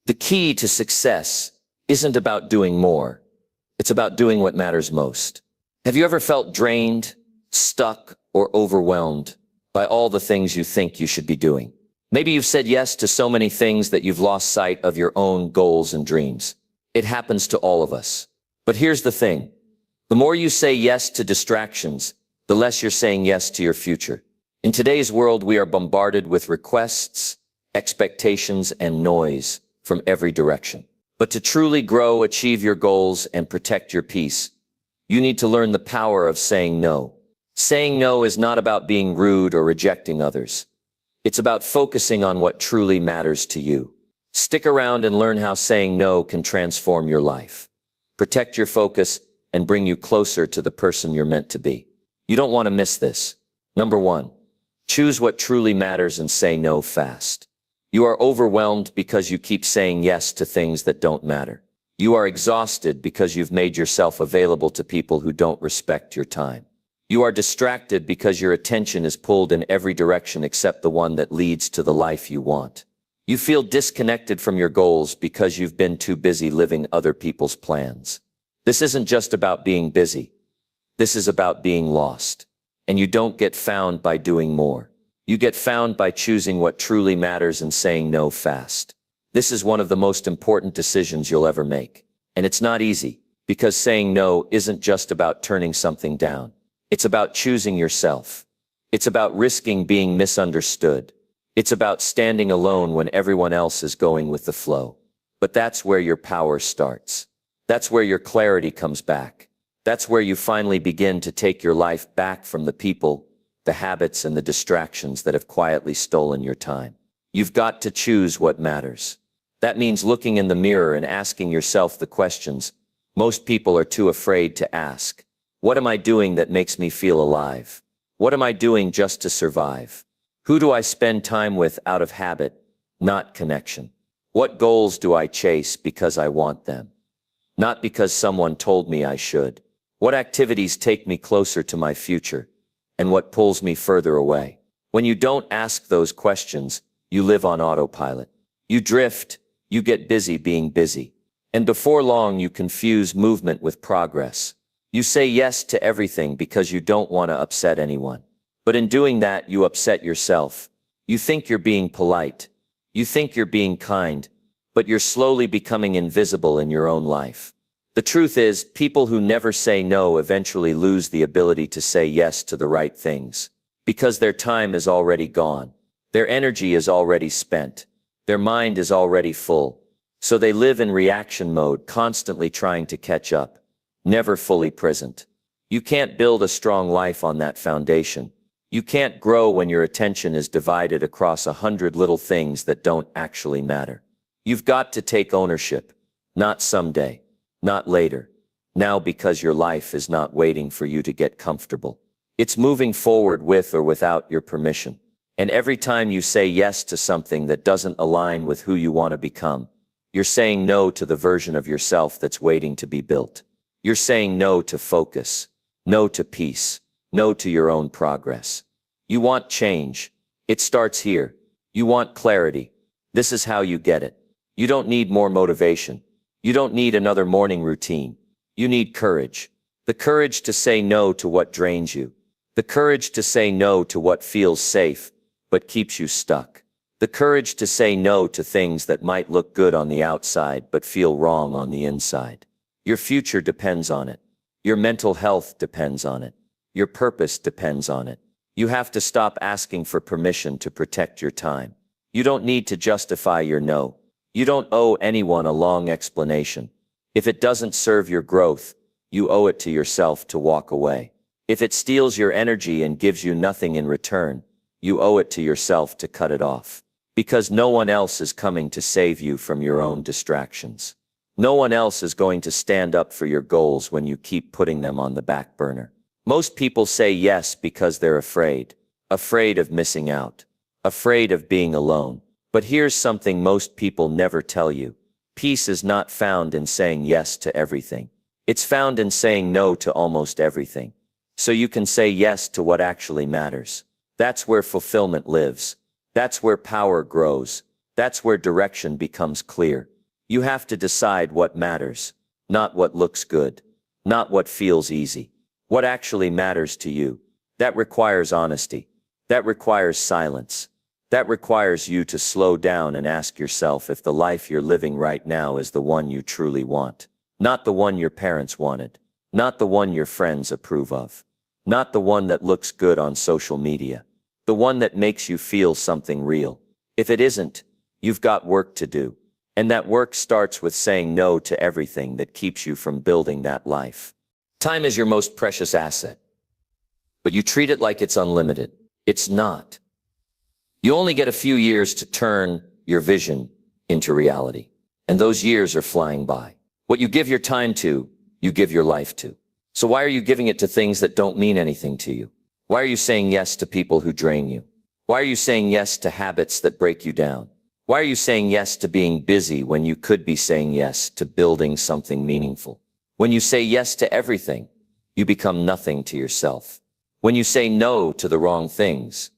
The key to success isn't about doing more. It's about doing what matters most. Have you ever felt drained, stuck, or overwhelmed by all the things you think you should be doing? Maybe you've said yes to so many things that you've lost sight of your own goals and dreams. It happens to all of us. But here's the thing. The more you say yes to distractions, the less you're saying yes to your future. In today's world, we are bombarded with requests, expectations, and noise from every direction. But to truly grow, achieve your goals, and protect your peace, you need to learn the power of saying no. Saying no is not about being rude or rejecting others. It's about focusing on what truly matters to you. Stick around and learn how saying no can transform your life. Protect your focus and bring you closer to the person you're meant to be. You don't want to miss this. Number 1, choose what truly matters and say no fast. You are overwhelmed because you keep saying yes to things that don't matter. You are exhausted because you've made yourself available to people who don't respect your time. You are distracted because your attention is pulled in every direction except the one that leads to the life you want. You feel disconnected from your goals because you've been too busy living other people's plans. This isn't just about being busy. This is about being lost. And you don't get found by doing more. You get found by choosing what truly matters and saying no fast. This is one of the most important decisions you'll ever make. And it's not easy, because saying no isn't just about turning something down. It's about choosing yourself. It's about risking being misunderstood. It's about standing alone when everyone else is going with the flow. But that's where your power starts. That's where your clarity comes back. That's where you finally begin to take your life back from the people, the habits, and the distractions that have quietly stolen your time. You've got to choose what matters. That means looking in the mirror and asking yourself the questions most people are too afraid to ask. What am I doing that makes me feel alive? What am I doing just to survive? Who do I spend time with out of habit, not connection? What goals do I chase because I want them, not because someone told me I should? What activities take me closer to my future, and what pulls me further away? When you don't ask those questions, you live on autopilot. You drift, you get busy being busy. And before long, you confuse movement with progress. You say yes to everything because you don't want to upset anyone. But in doing that, you upset yourself. You think you're being polite. You think you're being kind, but you're slowly becoming invisible in your own life. The truth is, people who never say no eventually lose the ability to say yes to the right things, because their time is already gone. Their energy is already spent. Their mind is already full. So they live in reaction mode, constantly trying to catch up, never fully present. You can't build a strong life on that foundation. You can't grow when your attention is divided across 100 little things that don't actually matter. You've got to take ownership, not someday. Not later. Now, because your life is not waiting for you to get comfortable. It's moving forward with or without your permission. And every time you say yes to something that doesn't align with who you want to become, you're saying no to the version of yourself that's waiting to be built. You're saying no to focus, no to peace, no to your own progress. You want change. It starts here. You want clarity. This is how you get it. You don't need more motivation. You don't need another morning routine. You need courage. The courage to say no to what drains you. The courage to say no to what feels safe, but keeps you stuck. The courage to say no to things that might look good on the outside, but feel wrong on the inside. Your future depends on it. Your mental health depends on it. Your purpose depends on it. You have to stop asking for permission to protect your time. You don't need to justify your no. You don't owe anyone a long explanation. If it doesn't serve your growth, you owe it to yourself to walk away. If it steals your energy and gives you nothing in return, you owe it to yourself to cut it off. Because no one else is coming to save you from your own distractions. No one else is going to stand up for your goals when you keep putting them on the back burner. Most people say yes because they're afraid. Afraid of missing out. Afraid of being alone. But here's something most people never tell you. Peace is not found in saying yes to everything. It's found in saying no to almost everything. So you can say yes to what actually matters. That's where fulfillment lives. That's where power grows. That's where direction becomes clear. You have to decide what matters, not what looks good, not what feels easy. What actually matters to you. That requires honesty. That requires silence. That requires you to slow down and ask yourself if the life you're living right now is the one you truly want. Not the one your parents wanted. Not the one your friends approve of. Not the one that looks good on social media. The one that makes you feel something real. If it isn't, you've got work to do. And that work starts with saying no to everything that keeps you from building that life. Time is your most precious asset. But you treat it like it's unlimited. It's not. You only get a few years to turn your vision into reality. And those years are flying by. What you give your time to, you give your life to. So why are you giving it to things that don't mean anything to you? Why are you saying yes to people who drain you? Why are you saying yes to habits that break you down? Why are you saying yes to being busy when you could be saying yes to building something meaningful? When you say yes to everything, you become nothing to yourself. When you say no to the wrong things,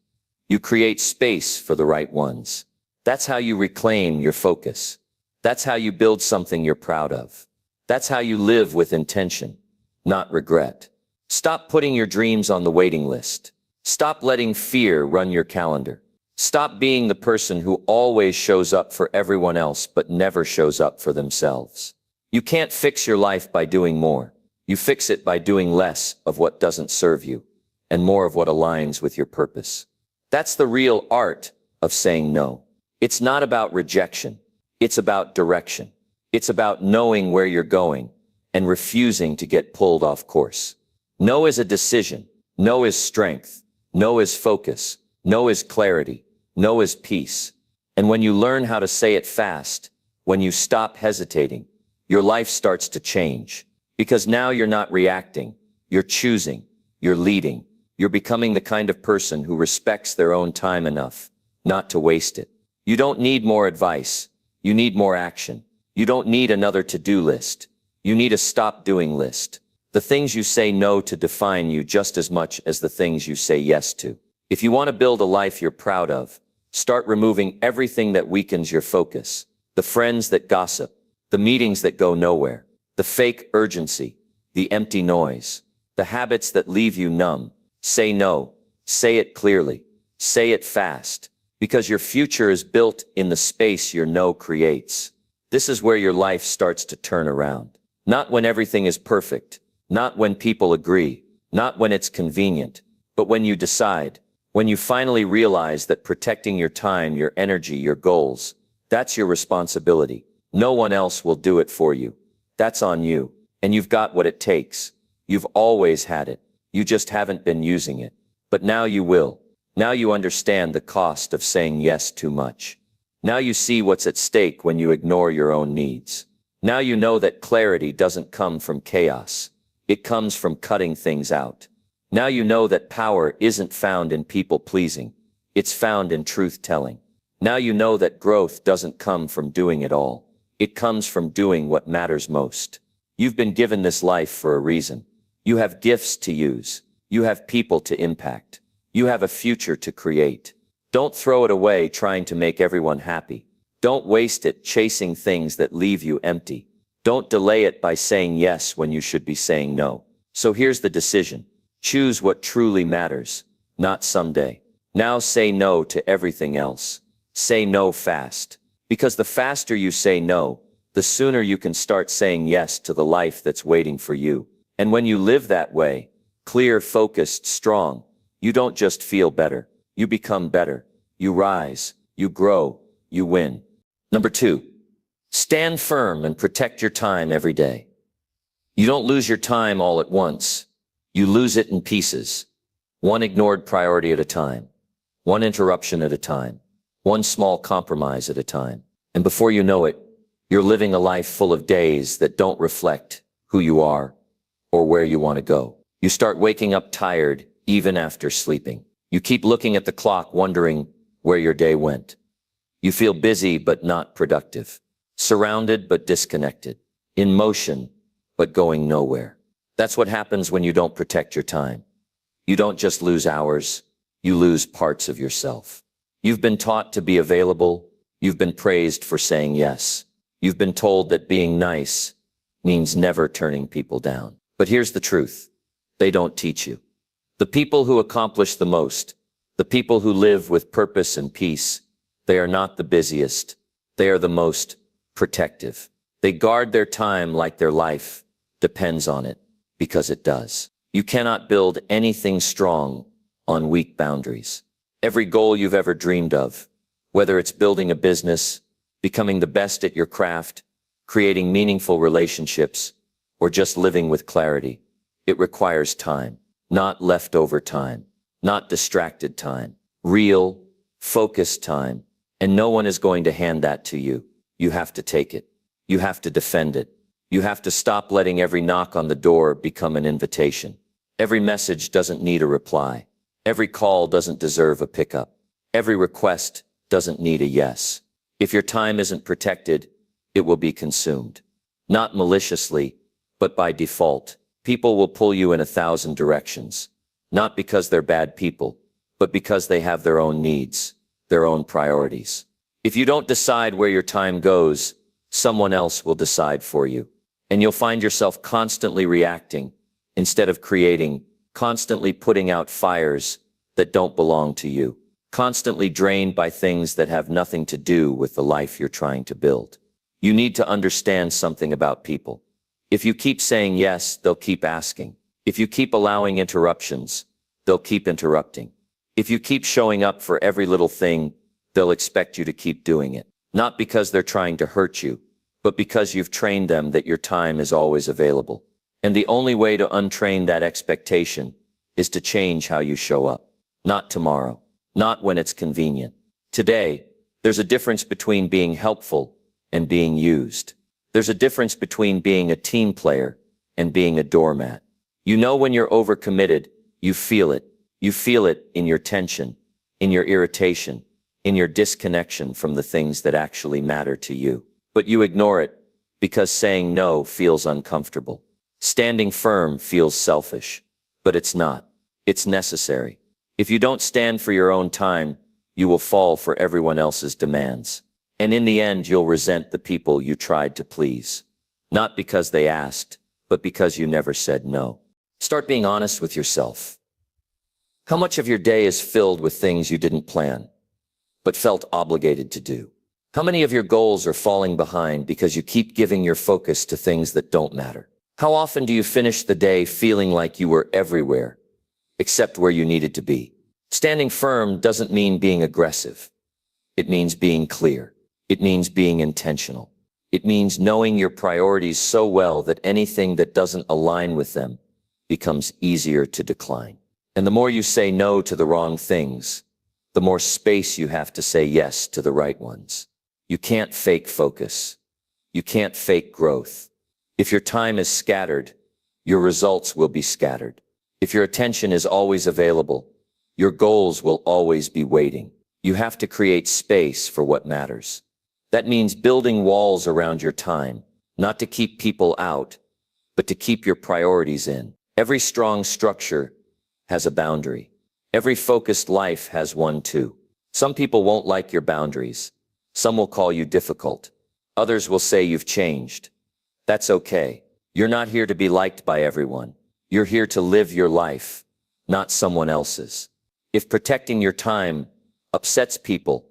you create space for the right ones. That's how you reclaim your focus. That's how you build something you're proud of. That's how you live with intention, not regret. Stop putting your dreams on the waiting list. Stop letting fear run your calendar. Stop being the person who always shows up for everyone else but never shows up for themselves. You can't fix your life by doing more. You fix it by doing less of what doesn't serve you and more of what aligns with your purpose. That's the real art of saying no. It's not about rejection. It's about direction. It's about knowing where you're going and refusing to get pulled off course. No is a decision. No is strength. No is focus. No is clarity. No is peace. And when you learn how to say it fast, when you stop hesitating, your life starts to change. Because now you're not reacting. You're choosing. You're leading. You're becoming the kind of person who respects their own time enough not to waste it. You don't need more advice. You need more action. You don't need another to-do list. You need a stop doing list. The things you say no to define you just as much as the things you say yes to. If you want to build a life you're proud of, start removing everything that weakens your focus. The friends that gossip, the meetings that go nowhere, the fake urgency, the empty noise, the habits that leave you numb. Say no. Say it clearly. Say it fast. Because your future is built in the space your no creates. This is where your life starts to turn around. Not when everything is perfect. Not when people agree. Not when it's convenient. But when you decide. When you finally realize that protecting your time, your energy, your goals, that's your responsibility. No one else will do it for you. That's on you. And you've got what it takes. You've always had it. You just haven't been using it. But now you will. Now you understand the cost of saying yes too much. Now you see what's at stake when you ignore your own needs. Now you know that clarity doesn't come from chaos. It comes from cutting things out. Now you know that power isn't found in people pleasing. It's found in truth telling. Now you know that growth doesn't come from doing it all. It comes from doing what matters most. You've been given this life for a reason. You have gifts to use. You have people to impact. You have a future to create. Don't throw it away trying to make everyone happy. Don't waste it chasing things that leave you empty. Don't delay it by saying yes when you should be saying no. So here's the decision. Choose what truly matters, not someday. Now say no to everything else. Say no fast. Because the faster you say no, the sooner you can start saying yes to the life that's waiting for you. And when you live that way, clear, focused, strong, you don't just feel better. You become better. You rise. You grow. You win. Number 2, stand firm and protect your time every day. You don't lose your time all at once. You lose it in pieces. One ignored priority at a time. One interruption at a time. One small compromise at a time. And before you know it, you're living a life full of days that don't reflect who you are or where you want to go. You start waking up tired even after sleeping. You keep looking at the clock wondering where your day went. You feel busy but not productive. Surrounded but disconnected. In motion but going nowhere. That's what happens when you don't protect your time. You don't just lose hours, you lose parts of yourself. You've been taught to be available, You've been praised for saying yes. You've been told that being nice means never turning people down. But here's the truth. They don't teach you. The people who accomplish the most, the people who live with purpose and peace, they are not the busiest. They are the most protective. They guard their time like their life depends on it, because it does. You cannot build anything strong on weak boundaries. Every goal you've ever dreamed of, whether it's building a business, becoming the best at your craft, creating meaningful relationships, or just living with clarity, it requires time, not leftover time, not distracted time, real, focused time, and no one is going to hand that to you. You have to take it. You have to defend it. You have to stop letting every knock on the door become an invitation. Every message doesn't need a reply. Every call doesn't deserve a pickup. Every request doesn't need a yes. If your time isn't protected, it will be consumed. Not maliciously, but by default. People will pull you in 1,000 directions. Not because they're bad people, but because they have their own needs, their own priorities. If you don't decide where your time goes, someone else will decide for you. And you'll find yourself constantly reacting instead of creating, constantly putting out fires that don't belong to you, constantly drained by things that have nothing to do with the life you're trying to build. You need to understand something about people. If you keep saying yes, they'll keep asking. If you keep allowing interruptions, they'll keep interrupting. If you keep showing up for every little thing, they'll expect you to keep doing it. Not because they're trying to hurt you, but because you've trained them that your time is always available. And the only way to untrain that expectation is to change how you show up. Not tomorrow, not when it's convenient. Today, there's a difference between being helpful and being used. There's a difference between being a team player and being a doormat. You know when you're overcommitted, you feel it. You feel it in your tension, in your irritation, in your disconnection from the things that actually matter to you. But you ignore it because saying no feels uncomfortable. Standing firm feels selfish, but it's not. It's necessary. If you don't stand for your own time, you will fall for everyone else's demands. And in the end, you'll resent the people you tried to please. Not because they asked, but because you never said no. Start being honest with yourself. How much of your day is filled with things you didn't plan, but felt obligated to do? How many of your goals are falling behind because you keep giving your focus to things that don't matter? How often do you finish the day feeling like you were everywhere, except where you needed to be? Standing firm doesn't mean being aggressive. It means being clear. It means being intentional. It means knowing your priorities so well that anything that doesn't align with them becomes easier to decline. And the more you say no to the wrong things, the more space you have to say yes to the right ones. You can't fake focus. You can't fake growth. If your time is scattered, your results will be scattered. If your attention is always available, your goals will always be waiting. You have to create space for what matters. That means building walls around your time, not to keep people out, but to keep your priorities in. Every strong structure has a boundary. Every focused life has one too. Some people won't like your boundaries. Some will call you difficult. Others will say you've changed. That's okay. You're not here to be liked by everyone. You're here to live your life, not someone else's. If protecting your time upsets people,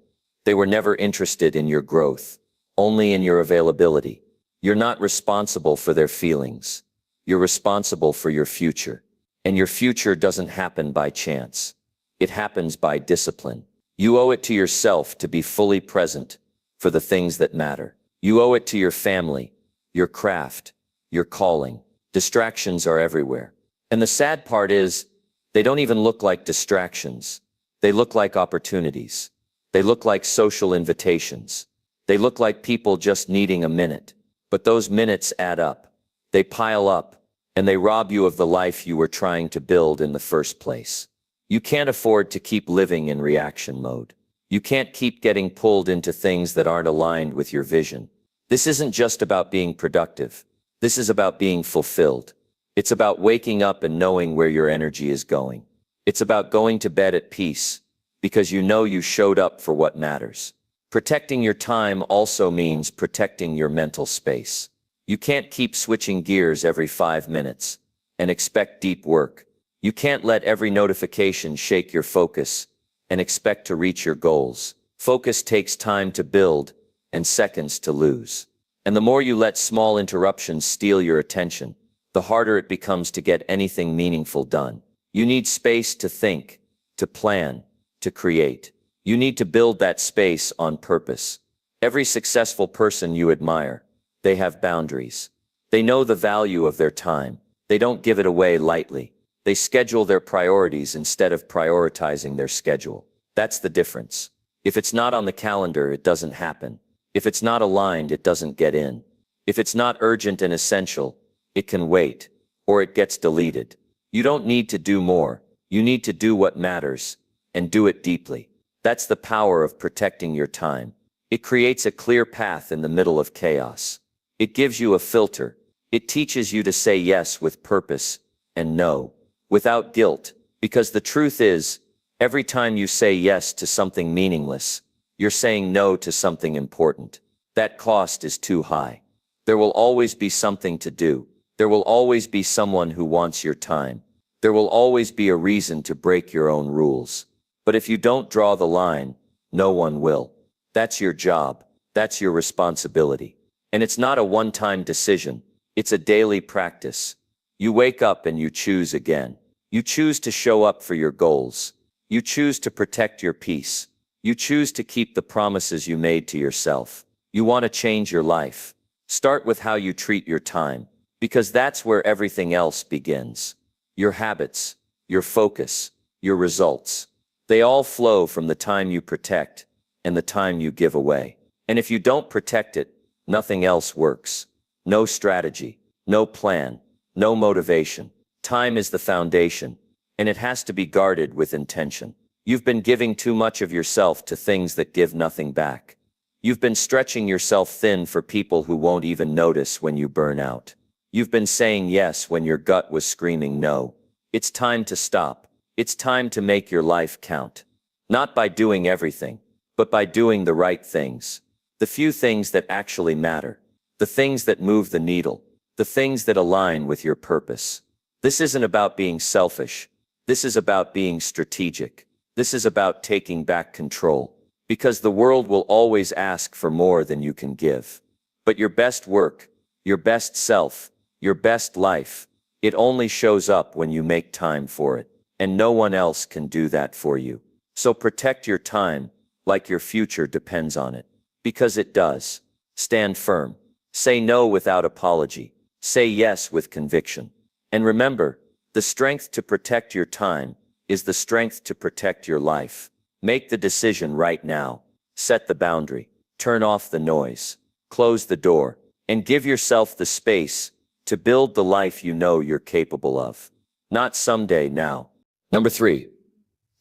they were never interested in your growth, only in your availability. You're not responsible for their feelings. You're responsible for your future. And your future doesn't happen by chance. It happens by discipline. You owe it to yourself to be fully present for the things that matter. You owe it to your family, your craft, your calling. Distractions are everywhere. And the sad part is, they don't even look like distractions. They look like opportunities. They look like social invitations. They look like people just needing a minute. But those minutes add up. They pile up, and they rob you of the life you were trying to build in the first place. You can't afford to keep living in reaction mode. You can't keep getting pulled into things that aren't aligned with your vision. This isn't just about being productive. This is about being fulfilled. It's about waking up and knowing where your energy is going. It's about going to bed at peace because you know you showed up for what matters. Protecting your time also means protecting your mental space. You can't keep switching gears every 5 minutes and expect deep work. You can't let every notification shake your focus and expect to reach your goals. Focus takes time to build and seconds to lose. And the more you let small interruptions steal your attention, the harder it becomes to get anything meaningful done. You need space to think, to plan, to create. You need to build that space on purpose. Every successful person you admire, they have boundaries. They know the value of their time. They don't give it away lightly. They schedule their priorities instead of prioritizing their schedule. That's the difference. If it's not on the calendar, it doesn't happen. If it's not aligned, it doesn't get in. If it's not urgent and essential, it can wait, or it gets deleted. You don't need to do more. You need to do what matters, and do it deeply. That's the power of protecting your time. It creates a clear path in the middle of chaos. It gives you a filter. It teaches you to say yes with purpose and no without guilt, because the truth is, every time you say yes to something meaningless, you're saying no to something important. That cost is too high. There will always be something to do. There will always be someone who wants your time. There will always be a reason to break your own rules. But if you don't draw the line, no one will. That's your job. That's your responsibility. And it's not a one-time decision. It's a daily practice. You wake up and you choose again. You choose to show up for your goals. You choose to protect your peace. You choose to keep the promises you made to yourself. You want to change your life. Start with how you treat your time, because that's where everything else begins. Your habits, your focus, your results. They all flow from the time you protect and the time you give away. And if you don't protect it, nothing else works. No strategy, no plan, no motivation. Time is the foundation, and it has to be guarded with intention. You've been giving too much of yourself to things that give nothing back. You've been stretching yourself thin for people who won't even notice when you burn out. You've been saying yes when your gut was screaming no. It's time to stop. It's time to make your life count. Not by doing everything, but by doing the right things. The few things that actually matter. The things that move the needle. The things that align with your purpose. This isn't about being selfish. This is about being strategic. This is about taking back control. Because the world will always ask for more than you can give. But your best work, your best self, your best life, it only shows up when you make time for it. And no one else can do that for you. So protect your time like your future depends on it. Because it does. Stand firm. Say no without apology. Say yes with conviction. And remember, the strength to protect your time is the strength to protect your life. Make the decision right now. Set the boundary. Turn off the noise. Close the door. And give yourself the space to build the life you know you're capable of. Not someday, now. Number 3.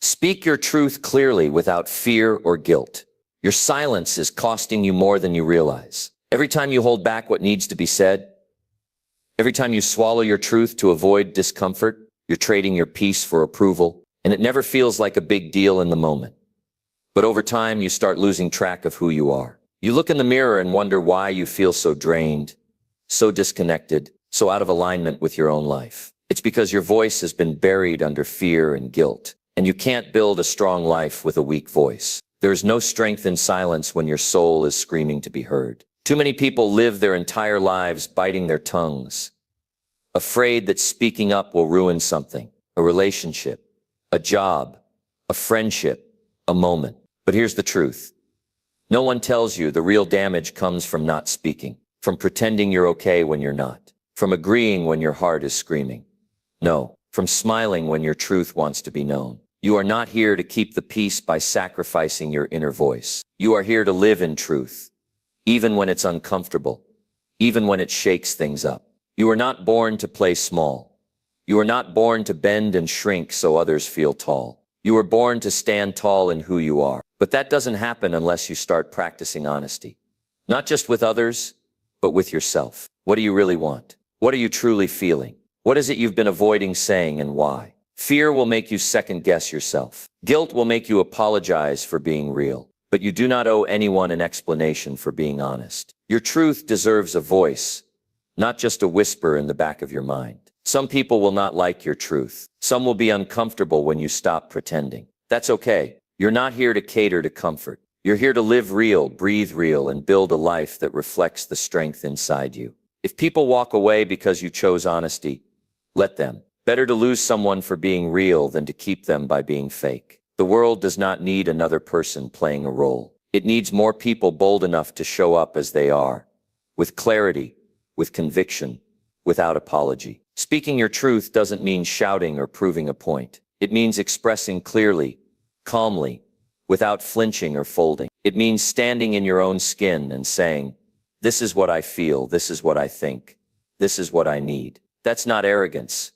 Speak your truth clearly without fear or guilt. Your silence is costing you more than you realize. Every time you hold back what needs to be said, every time you swallow your truth to avoid discomfort, you're trading your peace for approval, and it never feels like a big deal in the moment. But over time, you start losing track of who you are. You look in the mirror and wonder why you feel so drained, so disconnected, so out of alignment with your own life. It's because your voice has been buried under fear and guilt, and you can't build a strong life with a weak voice. There is no strength in silence when your soul is screaming to be heard. Too many people live their entire lives biting their tongues, afraid that speaking up will ruin something, a relationship, a job, a friendship, a moment. But here's the truth. No one tells you the real damage comes from not speaking, from pretending you're okay when you're not, from agreeing when your heart is screaming. No, from smiling when your truth wants to be known. You are not here to keep the peace by sacrificing your inner voice. You are here to live in truth, even when it's uncomfortable, even when it shakes things up. You are not born to play small. You are not born to bend and shrink so others feel tall. You were born to stand tall in who you are. But that doesn't happen unless you start practicing honesty. Not just with others, but with yourself. What do you really want? What are you truly feeling? What is it you've been avoiding saying and why? Fear will make you second-guess yourself. Guilt will make you apologize for being real. but you do not owe anyone an explanation for being honest. Your truth deserves a voice, not just a whisper in the back of your mind. Some people will not like your truth. Some will be uncomfortable when you stop pretending. That's okay. You're not here to cater to comfort. You're here to live real, breathe real, and build a life that reflects the strength inside you. If people walk away because you chose honesty, let them. Better to lose someone for being real than to keep them by being fake. The world does not need another person playing a role. It needs more people bold enough to show up as they are, with clarity, with conviction, without apology. Speaking your truth doesn't mean shouting or proving a point. It means expressing clearly, calmly, without flinching or folding. It means standing in your own skin and saying, "This is what I feel, this is what I think, this is what I need." That's not arrogance.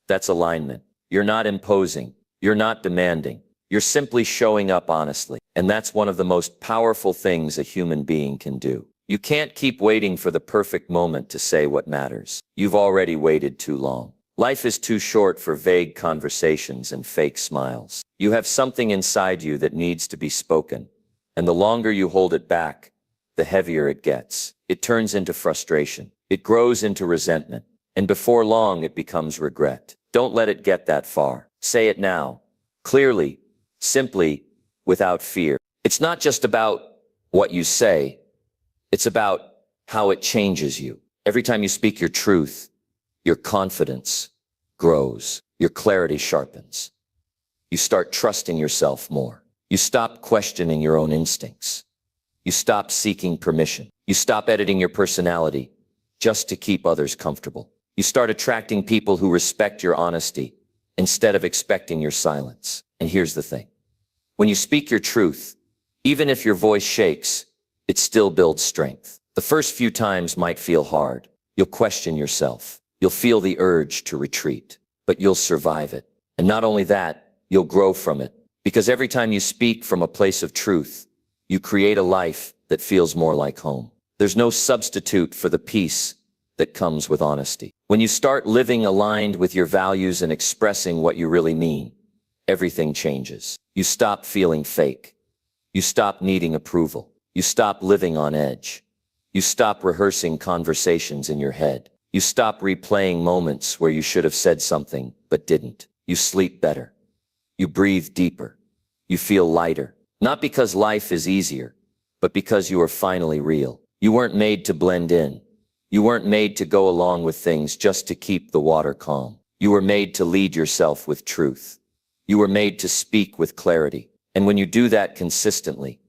That's alignment. You're not imposing. You're not demanding. You're simply showing up honestly. And that's one of the most powerful things a human being can do. You can't keep waiting for the perfect moment to say what matters. You've already waited too long. Life is too short for vague conversations and fake smiles. You have something inside you that needs to be spoken. And the longer you hold it back, the heavier it gets. It turns into frustration. It grows into resentment. And before long, it becomes regret. Don't let it get that far. Say it now, clearly, simply, without fear. It's not just about what you say. It's about how it changes you. Every time you speak your truth, your confidence grows. Your clarity sharpens. You start trusting yourself more. You stop questioning your own instincts. You stop seeking permission. You stop editing your personality just to keep others comfortable. You start attracting people who respect your honesty instead of expecting your silence. And here's the thing. When you speak your truth, even if your voice shakes, it still builds strength. The first few times might feel hard. You'll question yourself. You'll feel the urge to retreat, but you'll survive it. And not only that, you'll grow from it. Because every time you speak from a place of truth, you create a life that feels more like home. There's no substitute for the peace that comes with honesty. When you start living aligned with your values and expressing what you really mean, everything changes. You stop feeling fake. You stop needing approval. You stop living on edge. You stop rehearsing conversations in your head. You stop replaying moments where you should have said something but didn't. You sleep better. You breathe deeper. You feel lighter. Not because life is easier, but because you are finally real. You weren't made to blend in. You weren't made to go along with things just to keep the water calm. You were made to lead yourself with truth. You were made to speak with clarity. And when you do that consistently,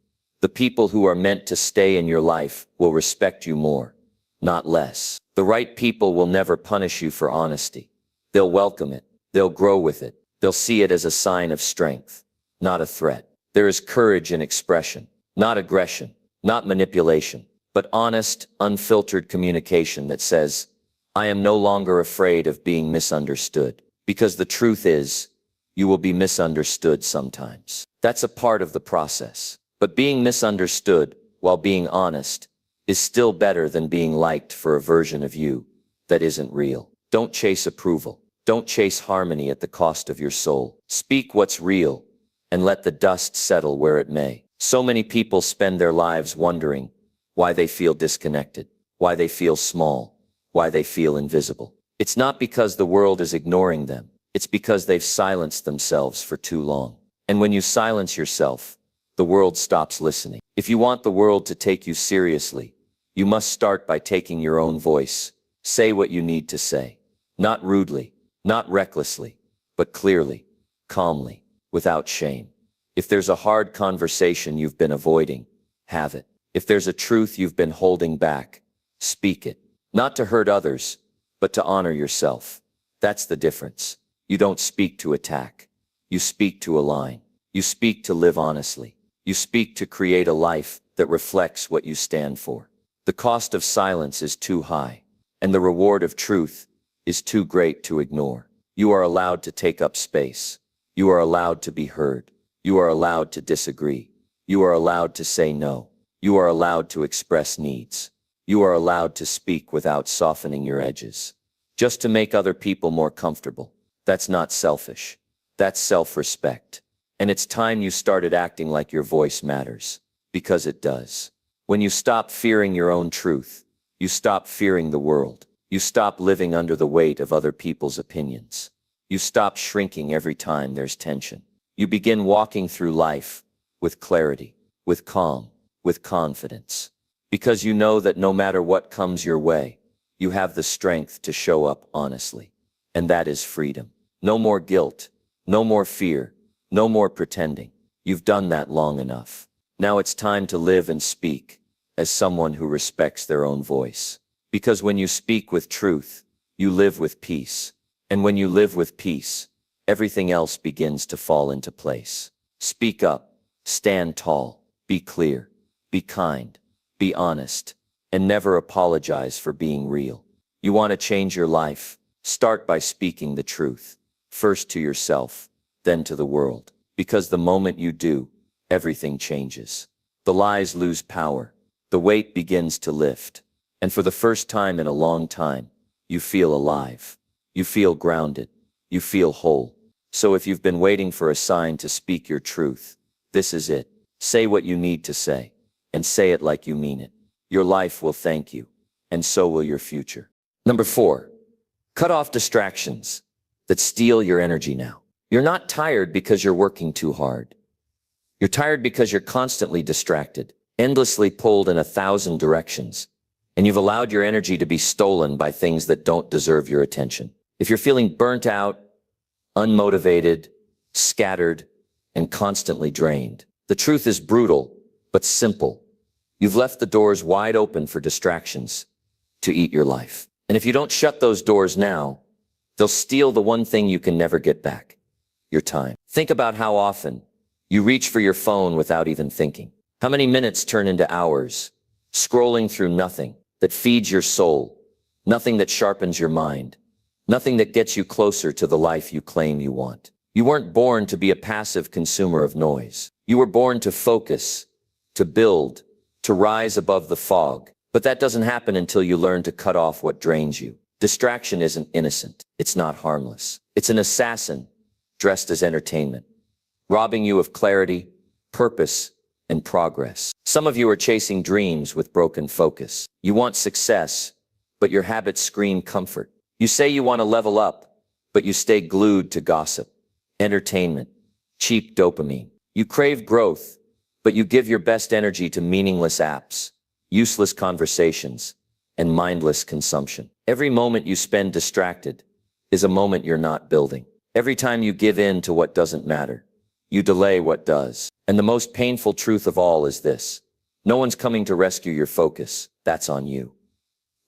the people who are meant to stay in your life will respect you more, not less. The right people will never punish you for honesty. They'll welcome it. They'll grow with it. They'll see it as a sign of strength, not a threat. There is courage in expression, not aggression, not manipulation, but honest, unfiltered communication that says, "I am no longer afraid of being misunderstood." Because the truth is, you will be misunderstood sometimes. That's a part of the process. But being misunderstood while being honest is still better than being liked for a version of you that isn't real. Don't chase approval. Don't chase harmony at the cost of your soul. Speak what's real and let the dust settle where it may. So many people spend their lives wondering why they feel disconnected, why they feel small, why they feel invisible. It's not because the world is ignoring them. It's because they've silenced themselves for too long. And when you silence yourself, the world stops listening. If you want the world to take you seriously, you must start by taking your own voice. Say what you need to say. Not rudely, not recklessly, but clearly, calmly, without shame. If there's a hard conversation you've been avoiding, have it. If there's a truth you've been holding back, speak it. Not to hurt others, but to honor yourself. That's the difference. You don't speak to attack. You speak to align. You speak to live honestly. You speak to create a life that reflects what you stand for. The cost of silence is too high, and the reward of truth is too great to ignore. You are allowed to take up space. You are allowed to be heard. You are allowed to disagree. You are allowed to say no. You are allowed to express needs. You are allowed to speak without softening your edges, just to make other people more comfortable. That's not selfish. That's self-respect. And it's time you started acting like your voice matters. Because it does. When you stop fearing your own truth, you stop fearing the world. You stop living under the weight of other people's opinions. You stop shrinking every time there's tension. You begin walking through life with clarity, with calm, with confidence. Because you know that no matter what comes your way, you have the strength to show up honestly. And that is freedom. No more guilt, no more fear, no more pretending. You've done that long enough. Now it's time to live and speak as someone who respects their own voice. Because when you speak with truth, you live with peace. And when you live with peace, everything else begins to fall into place. Speak up, stand tall, be clear, be kind, be honest, and never apologize for being real. You want to change your life? Start by speaking the truth, first to yourself, then to the world. Because the moment you do, everything changes. The lies lose power. The weight begins to lift. And for the first time in a long time, you feel alive. You feel grounded. You feel whole. So if you've been waiting for a sign to speak your truth, this is it. Say what you need to say, and say it like you mean it. Your life will thank you, and so will your future. Number 4, cut off distractions that steal your energy now. You're not tired because you're working too hard. You're tired because you're constantly distracted, endlessly pulled in 1,000 directions, and you've allowed your energy to be stolen by things that don't deserve your attention. If you're feeling burnt out, unmotivated, scattered, and constantly drained, the truth is brutal, but simple. You've left the doors wide open for distractions to eat your life. And if you don't shut those doors now, they'll steal the one thing you can never get back, your time. Think about how often you reach for your phone without even thinking. How many minutes turn into hours, scrolling through nothing that feeds your soul, nothing that sharpens your mind, nothing that gets you closer to the life you claim you want. You weren't born to be a passive consumer of noise. You were born to focus, to build, to rise above the fog. But that doesn't happen until you learn to cut off what drains you. Distraction isn't innocent. It's not harmless. It's an assassin dressed as entertainment, robbing you of clarity, purpose, and progress. Some of you are chasing dreams with broken focus. You want success, but your habits scream comfort. You say you want to level up, but you stay glued to gossip, entertainment, cheap dopamine. You crave growth, but you give your best energy to meaningless apps, useless conversations, and mindless consumption. Every moment you spend distracted is a moment you're not building. Every time you give in to what doesn't matter, you delay what does. And the most painful truth of all is this: no one's coming to rescue your focus. That's on you.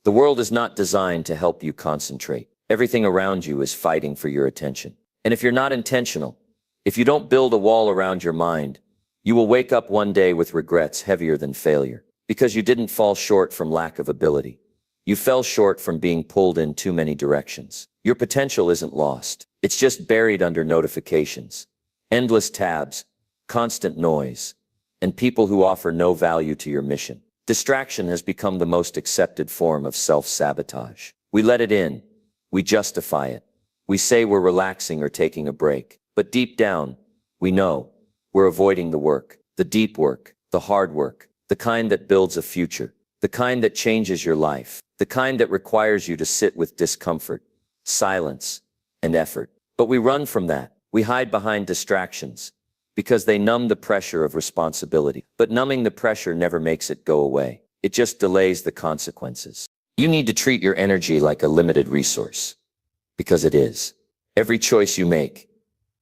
The world is not designed to help you concentrate. Everything around you is fighting for your attention. And if you're not intentional, if you don't build a wall around your mind, you will wake up one day with regrets heavier than failure. Because you didn't fall short from lack of ability. You fell short from being pulled in too many directions. Your potential isn't lost. It's just buried under notifications, endless tabs, constant noise, and people who offer no value to your mission. Distraction has become the most accepted form of self-sabotage. We let it in. We justify it. We say we're relaxing or taking a break. But deep down, we know we're avoiding the work, the deep work, the hard work, the kind that builds a future, the kind that changes your life, the kind that requires you to sit with discomfort, silence, and effort. But we run from that. We hide behind distractions because they numb the pressure of responsibility. But numbing the pressure never makes it go away. It just delays the consequences. You need to treat your energy like a limited resource, because it is. Every choice you make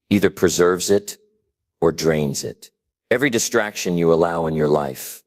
either preserves it or drains it. Every distraction you allow in your life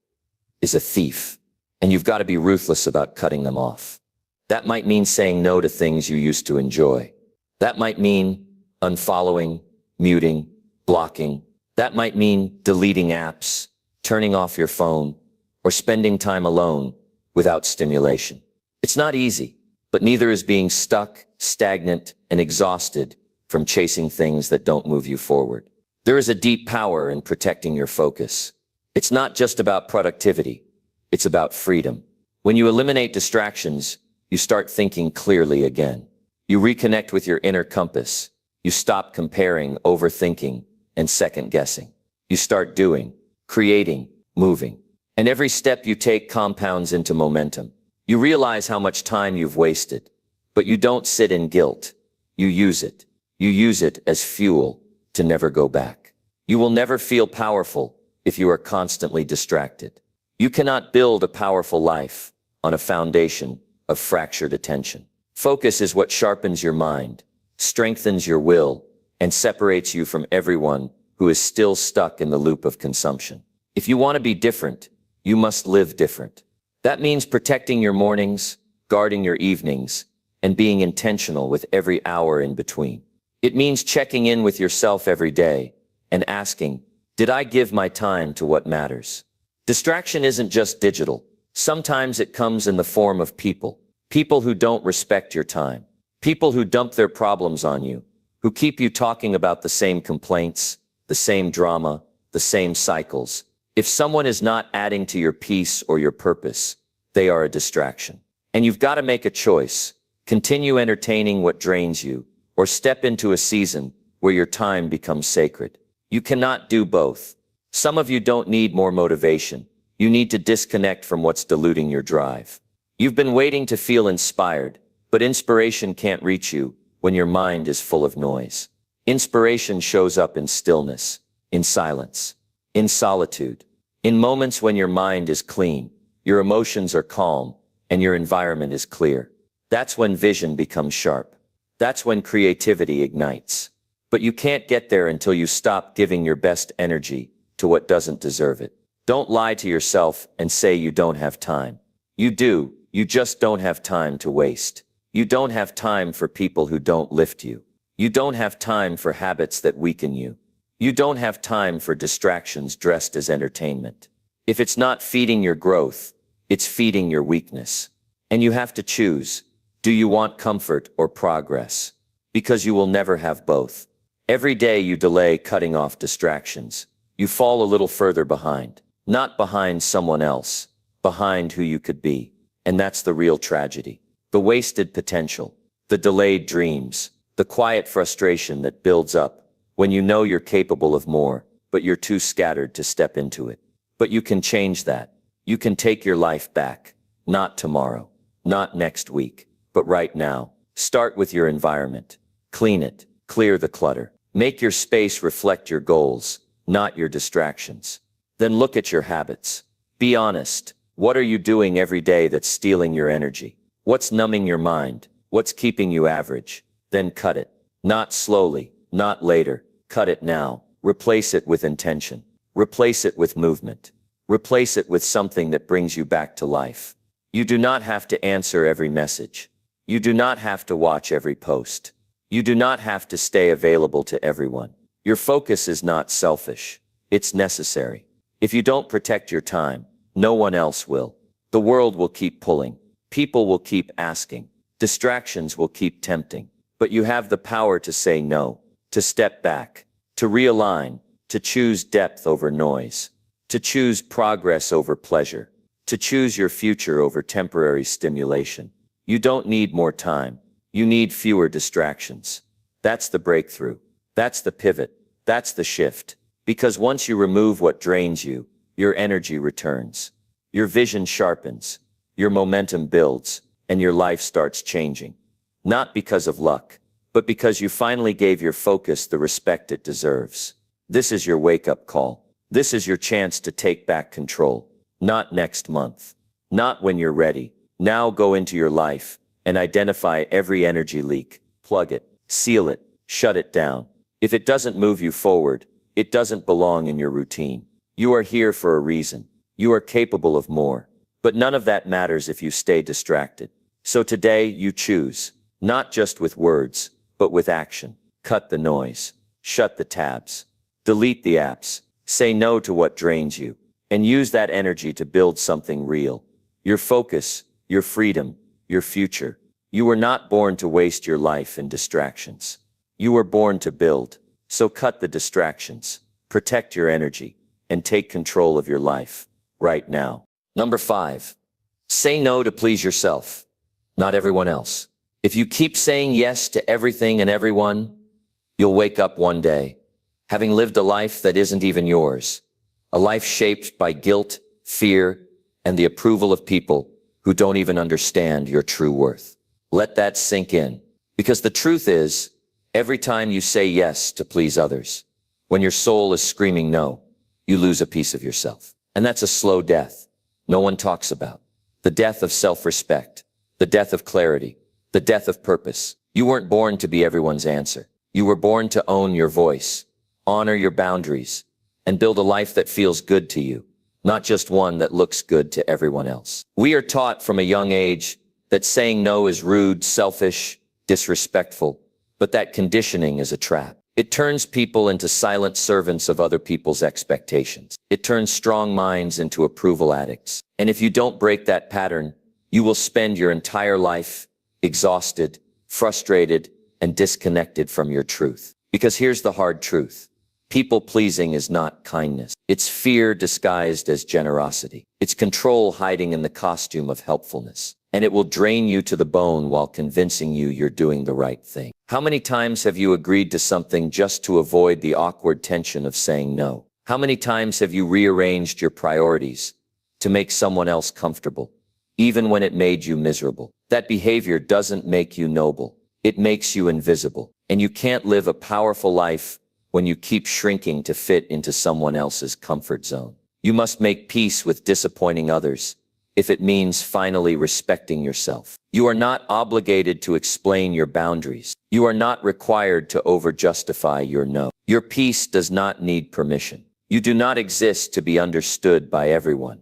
is a thief, and you've got to be ruthless about cutting them off. That might mean saying no to things you used to enjoy. That might mean unfollowing, muting, blocking. That might mean deleting apps, turning off your phone, or spending time alone without stimulation. It's not easy, but neither is being stuck, stagnant, and exhausted from chasing things that don't move you forward. There is a deep power in protecting your focus. It's not just about productivity. It's about freedom. When you eliminate distractions, you start thinking clearly again. You reconnect with your inner compass. You stop comparing, overthinking, and second-guessing. You start doing, creating, moving. And every step you take compounds into momentum. You realize how much time you've wasted, but you don't sit in guilt. You use it. You use it as fuel to never go back. You will never feel powerful if you are constantly distracted. You cannot build a powerful life on a foundation of fractured attention. Focus is what sharpens your mind, strengthens your will, and separates you from everyone who is still stuck in the loop of consumption. If you want to be different, you must live different. That means protecting your mornings, guarding your evenings, and being intentional with every hour in between. It means checking in with yourself every day and asking, did I give my time to what matters? Distraction isn't just digital. Sometimes it comes in the form of people. People who don't respect your time. People who dump their problems on you. Who keep you talking about the same complaints, the same drama, the same cycles. If someone is not adding to your peace or your purpose, they are a distraction. And you've got to make a choice. Continue entertaining what drains you, or step into a season where your time becomes sacred. You cannot do both. Some of you don't need more motivation. You need to disconnect from what's diluting your drive. You've been waiting to feel inspired, but inspiration can't reach you when your mind is full of noise. Inspiration shows up in stillness, in silence, in solitude, in moments when your mind is clean, your emotions are calm, and your environment is clear. That's when vision becomes sharp. That's when creativity ignites. But you can't get there until you stop giving your best energy to what doesn't deserve it. Don't lie to yourself and say you don't have time. You do, you just don't have time to waste. You don't have time for people who don't lift you. You don't have time for habits that weaken you. You don't have time for distractions dressed as entertainment. If it's not feeding your growth, it's feeding your weakness. And you have to choose. Do you want comfort or progress? Because you will never have both. Every day you delay cutting off distractions, you fall a little further behind. Not behind someone else, behind who you could be. And that's the real tragedy. The wasted potential, the delayed dreams, the quiet frustration that builds up when you know you're capable of more, but you're too scattered to step into it. But you can change that. You can take your life back. Not tomorrow, not next week, but right now. Start with your environment. Clean it, clear the clutter. Make your space reflect your goals, not your distractions. Then look at your habits. Be honest. What are you doing every day that's stealing your energy? What's numbing your mind? What's keeping you average? Then cut it. Not slowly, not later. Cut it now. Replace it with intention. Replace it with movement. Replace it with something that brings you back to life. You do not have to answer every message. You do not have to watch every post. You do not have to stay available to everyone. Your focus is not selfish. It's necessary. If you don't protect your time, no one else will. The world will keep pulling. People will keep asking. Distractions will keep tempting. But you have the power to say no, to step back, to realign, to choose depth over noise, to choose progress over pleasure, to choose your future over temporary stimulation. You don't need more time. You need fewer distractions. That's the breakthrough. That's the pivot. That's the shift. Because once you remove what drains you, your energy returns. Your vision sharpens. Your momentum builds. And your life starts changing. Not because of luck, but because you finally gave your focus the respect it deserves. This is your wake-up call. This is your chance to take back control. Not next month. Not when you're ready. Now go into your life and identify every energy leak. Plug it, seal it, shut it down. If it doesn't move you forward, it doesn't belong in your routine. You are here for a reason. You are capable of more. But none of that matters if you stay distracted. So today you choose, not just with words, but with action. Cut the noise. Shut the tabs. Delete the apps. Say no to what drains you. And use that energy to build something real. Your focus, your freedom, your future. You were not born to waste your life in distractions. You were born to build. So cut the distractions. Protect your energy. And take control of your life. Right now. Number 5. Say no to please yourself, not everyone else. If you keep saying yes to everything and everyone, you'll wake up one day, having lived a life that isn't even yours. A life shaped by guilt, fear, and the approval of people who don't even understand your true worth. Let that sink in. Because the truth is, every time you say yes to please others, when your soul is screaming no, you lose a piece of yourself. And that's a slow death no one talks about. The death of self-respect, the death of clarity, the death of purpose. You weren't born to be everyone's answer. You were born to own your voice, honor your boundaries, and build a life that feels good to you, not just one that looks good to everyone else. We are taught from a young age that saying no is rude, selfish, disrespectful, but that conditioning is a trap. It turns people into silent servants of other people's expectations. It turns strong minds into approval addicts. And if you don't break that pattern, you will spend your entire life exhausted, frustrated, and disconnected from your truth. Because here's the hard truth. People-pleasing is not kindness. It's fear disguised as generosity. It's control hiding in the costume of helpfulness. And it will drain you to the bone while convincing you you're doing the right thing. How many times have you agreed to something just to avoid the awkward tension of saying no? How many times have you rearranged your priorities to make someone else comfortable, even when it made you miserable? That behavior doesn't make you noble. It makes you invisible. And you can't live a powerful life when you keep shrinking to fit into someone else's comfort zone. You must make peace with disappointing others if it means finally respecting yourself. You are not obligated to explain your boundaries. You are not required to over-justify your no. Your peace does not need permission. You do not exist to be understood by everyone,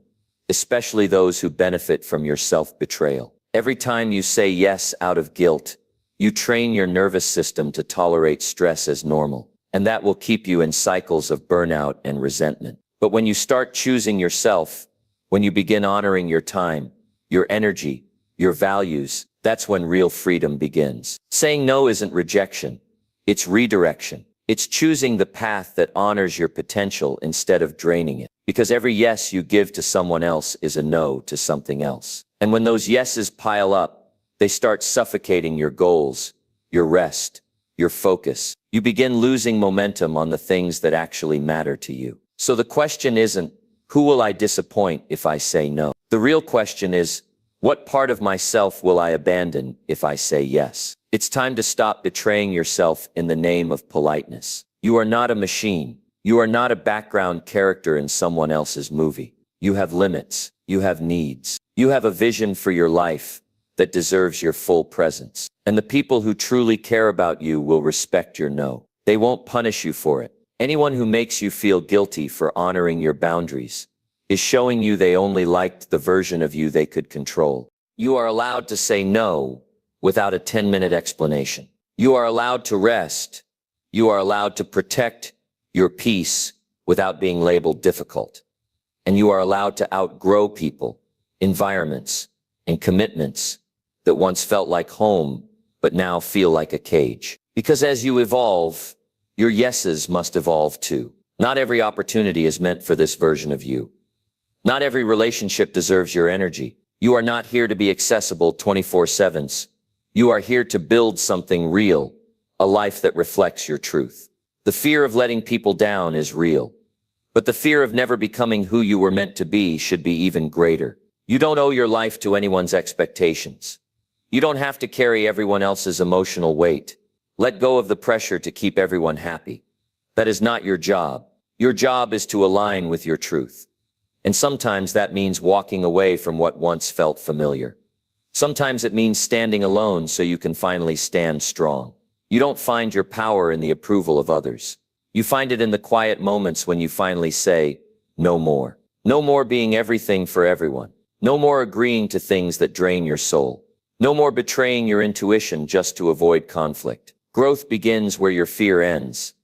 especially those who benefit from your self-betrayal. Every time you say yes out of guilt, you train your nervous system to tolerate stress as normal, and that will keep you in cycles of burnout and resentment. But when you start choosing yourself, when you begin honoring your time, your energy, your values, that's when real freedom begins. Saying no isn't rejection, it's redirection. It's choosing the path that honors your potential instead of draining it. Because every yes you give to someone else is a no to something else. And when those yeses pile up, they start suffocating your goals, your rest, your focus. You begin losing momentum on the things that actually matter to you. So the question isn't, who will I disappoint if I say no? The real question is, what part of myself will I abandon if I say yes? It's time to stop betraying yourself in the name of politeness. You are not a machine. You are not a background character in someone else's movie. You have limits. You have needs. You have a vision for your life that deserves your full presence. And the people who truly care about you will respect your no. They won't punish you for it. Anyone who makes you feel guilty for honoring your boundaries is showing you they only liked the version of you they could control. You are allowed to say no without a 10-minute explanation. You are allowed to rest. You are allowed to protect your peace without being labeled difficult. And you are allowed to outgrow people, environments, and commitments that once felt like home, but now feel like a cage. Because as you evolve, your yeses must evolve too. Not every opportunity is meant for this version of you. Not every relationship deserves your energy. You are not here to be accessible 24/7. You are here to build something real, a life that reflects your truth. The fear of letting people down is real, but the fear of never becoming who you were meant to be should be even greater. You don't owe your life to anyone's expectations. You don't have to carry everyone else's emotional weight. Let go of the pressure to keep everyone happy. That is not your job. Your job is to align with your truth. And sometimes that means walking away from what once felt familiar. Sometimes it means standing alone so you can finally stand strong. You don't find your power in the approval of others. You find it in the quiet moments when you finally say, no more. No more being everything for everyone. No more agreeing to things that drain your soul. No more betraying your intuition just to avoid conflict. Growth begins where your fear ends.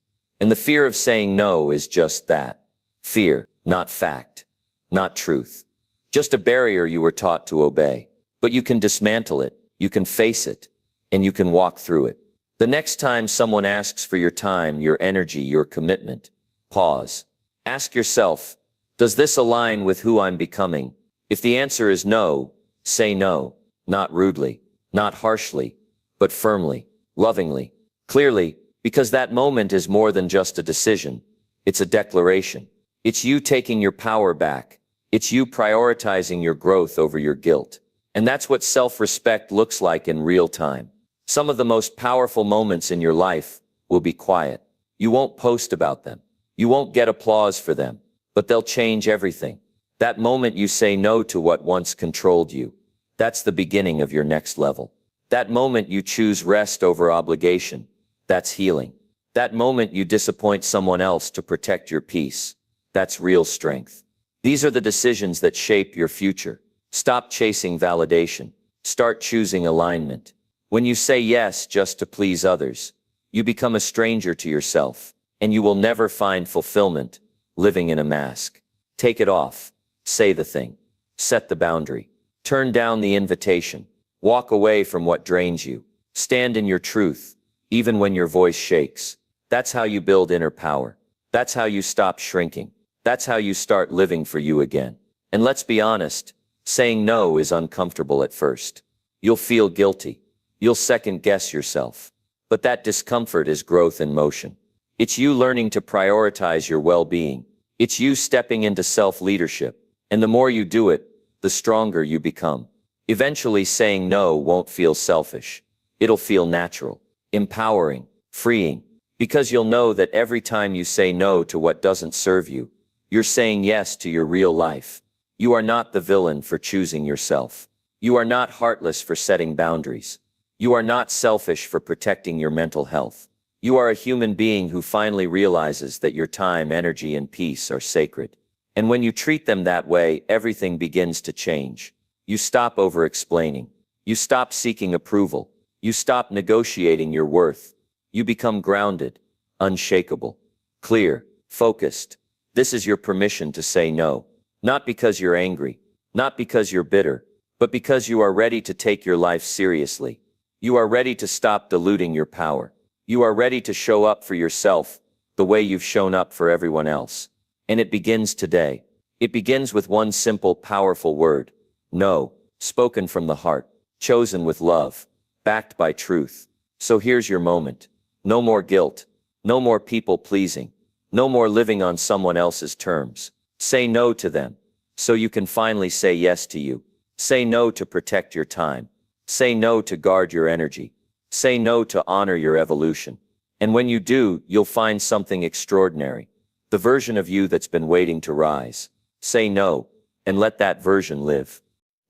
And the fear of saying no is just that. Fear, not fact, not truth. Just a barrier you were taught to obey. But you can dismantle it, you can face it, and you can walk through it. The next time someone asks for your time, your energy, your commitment, pause. Ask yourself, does this align with who I'm becoming? If the answer is no, say no, not rudely, not harshly, but firmly, lovingly, clearly, because that moment is more than just a decision. It's a declaration. It's you taking your power back. It's you prioritizing your growth over your guilt. And that's what self-respect looks like in real time. Some of the most powerful moments in your life will be quiet. You won't post about them. You won't get applause for them, but they'll change everything. That moment you say no to what once controlled you, that's the beginning of your next level. That moment you choose rest over obligation, that's healing. That moment you disappoint someone else to protect your peace, that's real strength. These are the decisions that shape your future. Stop chasing validation. Start choosing alignment. When you say yes just to please others, you become a stranger to yourself, and you will never find fulfillment living in a mask. Take it off. Say the thing. Set the boundary. Turn down the invitation. Walk away from what drains you. Stand in your truth, even when your voice shakes. That's how you build inner power. That's how you stop shrinking. That's how you start living for you again. And let's be honest, saying no is uncomfortable at first. You'll feel guilty. You'll second guess yourself. But that discomfort is growth in motion. It's you learning to prioritize your well-being. It's you stepping into self-leadership. And the more you do it, the stronger you become. Eventually, saying no won't feel selfish. It'll feel natural, empowering, freeing. Because you'll know that every time you say no to what doesn't serve you, you're saying yes to your real life. You are not the villain for choosing yourself. You are not heartless for setting boundaries. You are not selfish for protecting your mental health. You are a human being who finally realizes that your time, energy, and peace are sacred. And when you treat them that way, everything begins to change. You stop over-explaining. You stop seeking approval. You stop negotiating your worth. You become grounded, unshakable, clear, focused. This is your permission to say no. Not because you're angry, not because you're bitter, but because you are ready to take your life seriously. You are ready to stop diluting your power. You are ready to show up for yourself the way you've shown up for everyone else. And it begins today. It begins with one simple, powerful word. No, spoken from the heart, chosen with love, backed by truth. So here's your moment. No more guilt. No more people pleasing. No more living on someone else's terms. Say no to them, so you can finally say yes to you. Say no to protect your time. Say no to guard your energy. Say no to honor your evolution. And when you do, you'll find something extraordinary. The version of you that's been waiting to rise. Say no, and let that version live.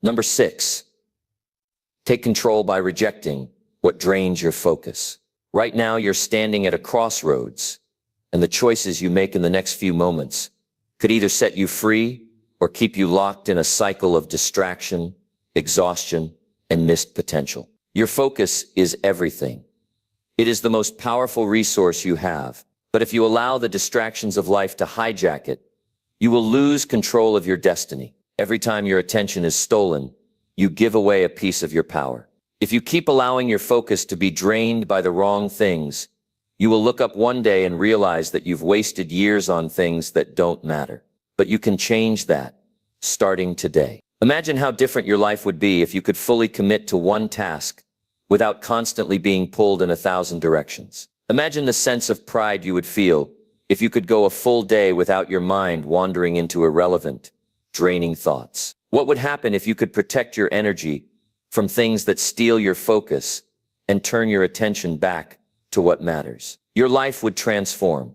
Number 6. Take control by rejecting what drains your focus. Right now, you're standing at a crossroads, and the choices you make in the next few moments could either set you free or keep you locked in a cycle of distraction, exhaustion, and missed potential. Your focus is everything. It is the most powerful resource you have. But if you allow the distractions of life to hijack it, you will lose control of your destiny. Every time your attention is stolen, you give away a piece of your power. If you keep allowing your focus to be drained by the wrong things, you will look up one day and realize that you've wasted years on things that don't matter. But you can change that, starting today. Imagine how different your life would be if you could fully commit to one task without constantly being pulled in 1,000 directions. Imagine the sense of pride you would feel if you could go a full day without your mind wandering into irrelevant, draining thoughts. What would happen if you could protect your energy from things that steal your focus and turn your attention back to what matters? Your life would transform,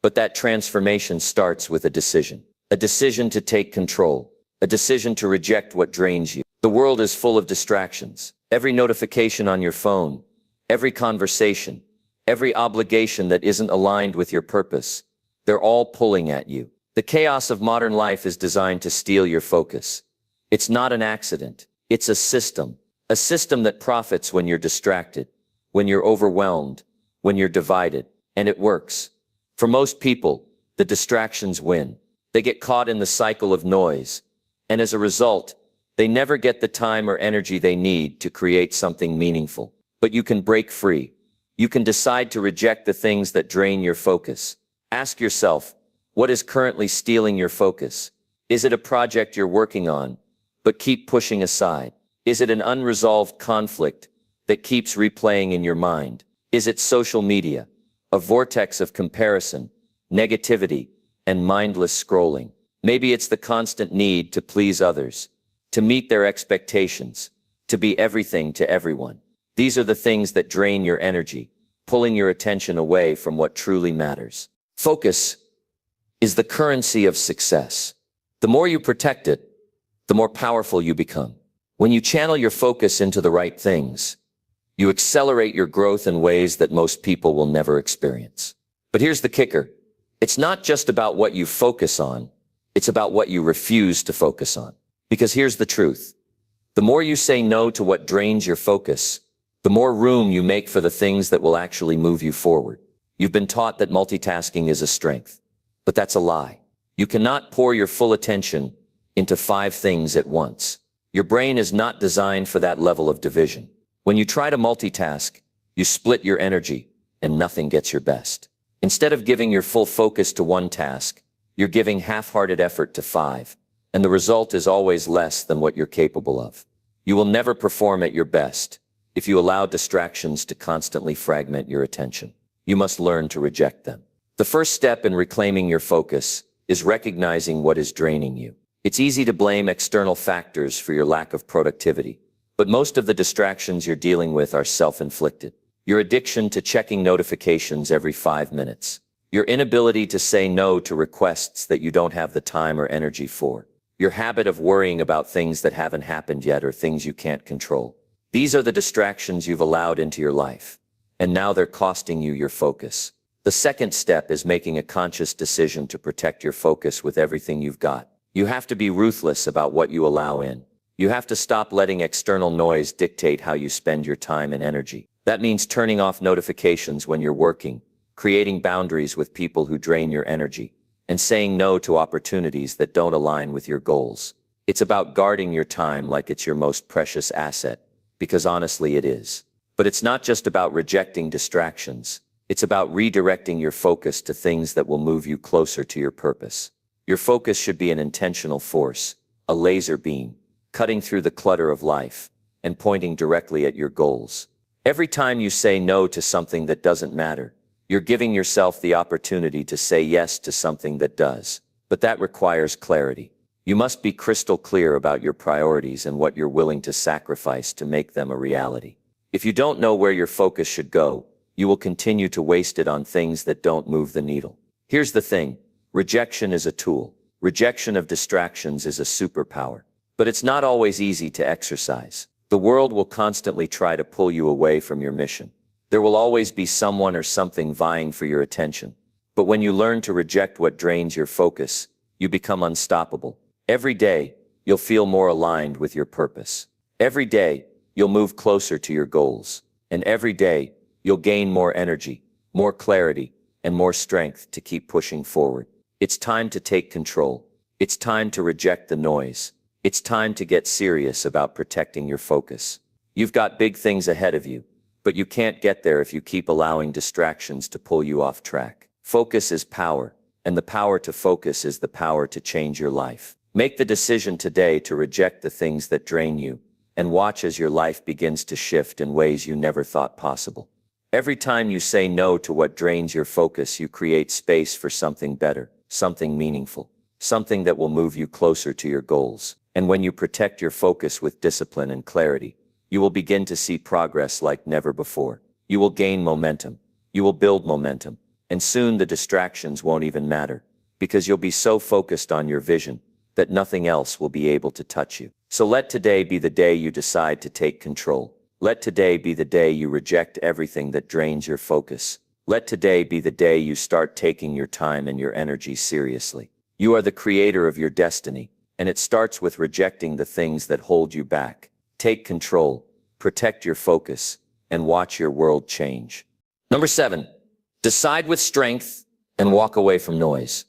but that transformation starts with a decision. A decision to take control. A decision to reject what drains you. The world is full of distractions. Every notification on your phone, every conversation, every obligation that isn't aligned with your purpose, they're all pulling at you. The chaos of modern life is designed to steal your focus. It's not an accident. It's a system that profits when you're distracted, when you're overwhelmed, when you're divided, and it works. For most people, the distractions win. They get caught in the cycle of noise, and as a result, they never get the time or energy they need to create something meaningful. But you can break free. You can decide to reject the things that drain your focus. Ask yourself, what is currently stealing your focus? Is it a project you're working on, but keep pushing aside? Is it an unresolved conflict that keeps replaying in your mind? Is it social media, a vortex of comparison, negativity, and mindless scrolling. Maybe it's the constant need to please others, to meet their expectations, to be everything to everyone. These are the things that drain your energy, pulling your attention away from what truly matters. Focus is the currency of success. The more you protect it, the more powerful you become. When you channel your focus into the right things, you accelerate your growth in ways that most people will never experience. But here's the kicker. It's not just about what you focus on. It's about what you refuse to focus on. Because here's the truth. The more you say no to what drains your focus, the more room you make for the things that will actually move you forward. You've been taught that multitasking is a strength, but that's a lie. You cannot pour your full attention into 5 things at once. Your brain is not designed for that level of division. When you try to multitask, you split your energy and nothing gets your best. Instead of giving your full focus to one task, you're giving half-hearted effort to 5, and the result is always less than what you're capable of. You will never perform at your best if you allow distractions to constantly fragment your attention. You must learn to reject them. The first step in reclaiming your focus is recognizing what is draining you. It's easy to blame external factors for your lack of productivity, but most of the distractions you're dealing with are self-inflicted. Your addiction to checking notifications every 5 minutes. Your inability to say no to requests that you don't have the time or energy for. Your habit of worrying about things that haven't happened yet or things you can't control. These are the distractions you've allowed into your life, and now they're costing you your focus. The second step is making a conscious decision to protect your focus with everything you've got. You have to be ruthless about what you allow in. You have to stop letting external noise dictate how you spend your time and energy. That means turning off notifications when you're working, creating boundaries with people who drain your energy, and saying no to opportunities that don't align with your goals. It's about guarding your time like it's your most precious asset, because honestly it is. But it's not just about rejecting distractions. It's about redirecting your focus to things that will move you closer to your purpose. Your focus should be an intentional force, a laser beam, cutting through the clutter of life and pointing directly at your goals. Every time you say no to something that doesn't matter, you're giving yourself the opportunity to say yes to something that does. But that requires clarity. You must be crystal clear about your priorities and what you're willing to sacrifice to make them a reality. If you don't know where your focus should go, you will continue to waste it on things that don't move the needle. Here's the thing. Rejection is a tool. Rejection of distractions is a superpower. But it's not always easy to exercise. The world will constantly try to pull you away from your mission. There will always be someone or something vying for your attention. But when you learn to reject what drains your focus, you become unstoppable. Every day, you'll feel more aligned with your purpose. Every day, you'll move closer to your goals. And every day, you'll gain more energy, more clarity, and more strength to keep pushing forward. It's time to take control. It's time to reject the noise. It's time to get serious about protecting your focus. You've got big things ahead of you, but you can't get there if you keep allowing distractions to pull you off track. Focus is power, and the power to focus is the power to change your life. Make the decision today to reject the things that drain you, and watch as your life begins to shift in ways you never thought possible. Every time you say no to what drains your focus, you create space for something better, something meaningful, something that will move you closer to your goals. And when you protect your focus with discipline and clarity, you will begin to see progress like never before. You will gain momentum. You will build momentum. And soon the distractions won't even matter, because you'll be so focused on your vision that nothing else will be able to touch you. So let today be the day you decide to take control. Let today be the day you reject everything that drains your focus. Let today be the day you start taking your time and your energy seriously. You are the creator of your destiny, and it starts with rejecting the things that hold you back. Take control, protect your focus, and watch your world change. Number 7, decide with strength and walk away from noise.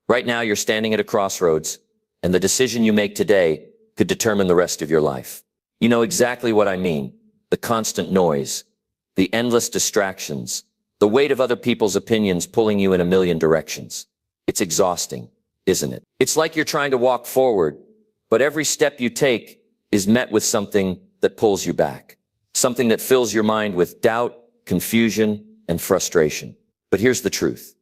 Right now, you're standing at a crossroads, and the decision you make today could determine the rest of your life. You know exactly what I mean. The constant noise, the endless distractions, the weight of other people's opinions pulling you in a million directions. It's exhausting, isn't it? It's like you're trying to walk forward, but every step you take is met with something that pulls you back, something that fills your mind with doubt, confusion, and frustration. But here's the truth.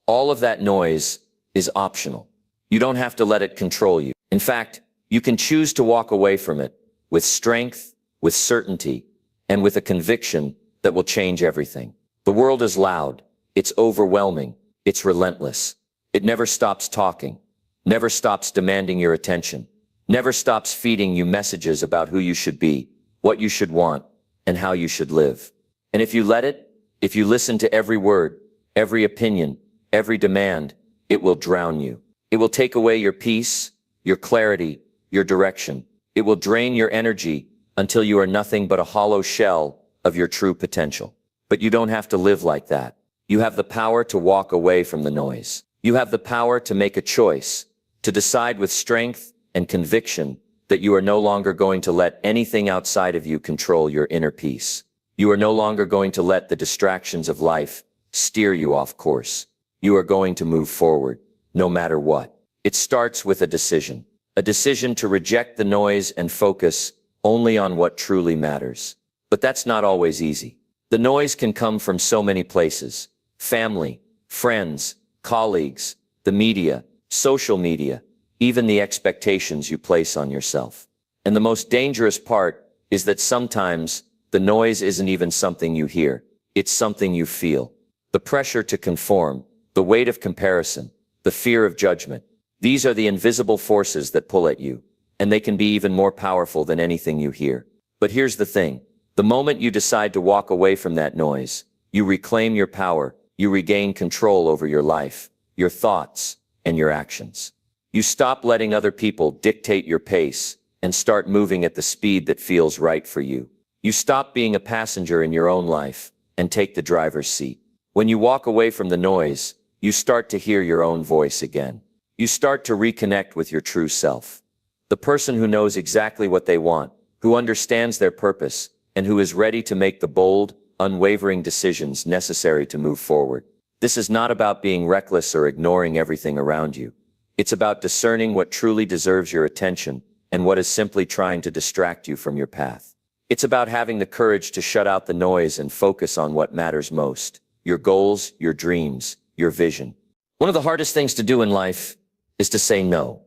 All of that noise is optional. You don't have to let it control you. In fact, you can choose to walk away from it with strength, with certainty, and with a conviction that will change everything. The world is loud. It's overwhelming. It's relentless. It never stops talking, never stops demanding your attention, never stops feeding you messages about who you should be, what you should want, and how you should live. And if you let it, if you listen to every word, every opinion, every demand, it will drown you. It will take away your peace, your clarity, your direction. It will drain your energy until you are nothing but a hollow shell of your true potential. But you don't have to live like that. You have the power to walk away from the noise. You have the power to make a choice, to decide with strength and conviction that you are no longer going to let anything outside of you control your inner peace. You are no longer going to let the distractions of life steer you off course. You are going to move forward, no matter what. It starts with a decision to reject the noise and focus only on what truly matters. But that's not always easy. The noise can come from so many places: family, friends, colleagues, the media, social media, even the expectations you place on yourself. And the most dangerous part is that sometimes the noise isn't even something you hear. It's something you feel. The pressure to conform, the weight of comparison, the fear of judgment. These are the invisible forces that pull at you, and they can be even more powerful than anything you hear. But here's the thing. The moment you decide to walk away from that noise, you reclaim your power, you regain control over your life, your thoughts, and your actions. You stop letting other people dictate your pace and start moving at the speed that feels right for you. You stop being a passenger in your own life and take the driver's seat. When you walk away from the noise, you start to hear your own voice again. You start to reconnect with your true self. The person who knows exactly what they want, who understands their purpose, and who is ready to make the bold, unwavering decisions necessary to move forward. This is not about being reckless or ignoring everything around you. It's about discerning what truly deserves your attention and what is simply trying to distract you from your path. It's about having the courage to shut out the noise and focus on what matters most: your goals, your dreams, your vision. One of the hardest things to do in life is to say no.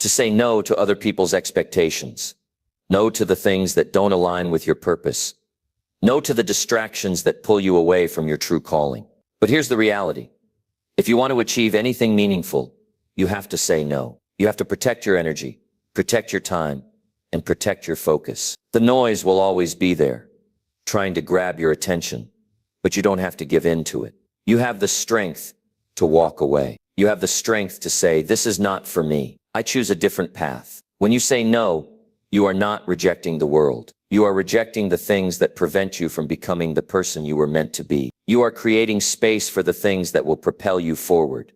To say no to other people's expectations. No to the things that don't align with your purpose. No to the distractions that pull you away from your true calling. But here's the reality. If you want to achieve anything meaningful, you have to say no. You have to protect your energy, protect your time, and protect your focus. The noise will always be there, trying to grab your attention, but you don't have to give in to it. You have the strength to walk away. You have the strength to say, this is not for me. I choose a different path. When you say no, you are not rejecting the world. You are rejecting the things that prevent you from becoming the person you were meant to be. You are creating space for the things that will propel you forward,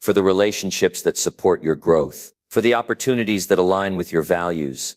for the relationships that support your growth, for the opportunities that align with your values,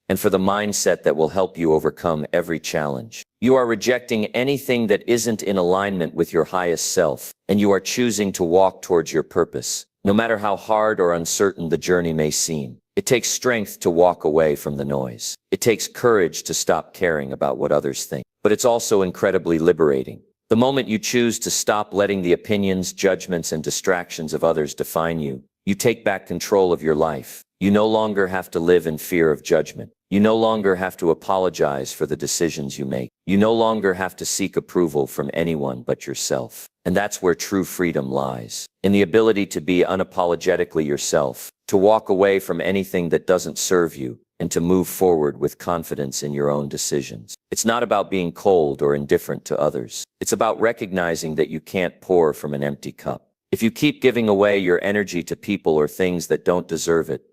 and for the mindset that will help you overcome every challenge. You are rejecting anything that isn't in alignment with your highest self, and you are choosing to walk towards your purpose, no matter how hard or uncertain the journey may seem. It takes strength to walk away from the noise. It takes courage to stop caring about what others think. But it's also incredibly liberating. The moment you choose to stop letting the opinions, judgments, and distractions of others define you, you take back control of your life. You no longer have to live in fear of judgment. You no longer have to apologize for the decisions you make. You no longer have to seek approval from anyone but yourself. And that's where true freedom lies, in the ability to be unapologetically yourself, to walk away from anything that doesn't serve you, and to move forward with confidence in your own decisions. It's not about being cold or indifferent to others. It's about recognizing that you can't pour from an empty cup. If you keep giving away your energy to people or things that don't deserve it,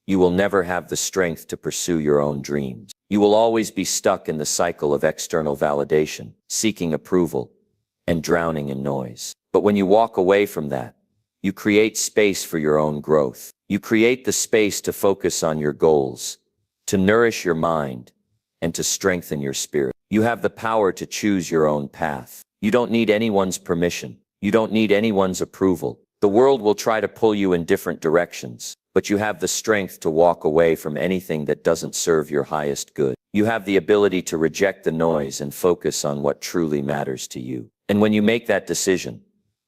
you will never have the strength to pursue your own dreams. You will always be stuck in the cycle of external validation, seeking approval, and drowning in noise. But when you walk away from that, you create space for your own growth. You create the space to focus on your goals, to nourish your mind, and to strengthen your spirit. You have the power to choose your own path. You don't need anyone's permission. You don't need anyone's approval. The world will try to pull you in different directions, but you have the strength to walk away from anything that doesn't serve your highest good. You have the ability to reject the noise and focus on what truly matters to you. And when you make that decision,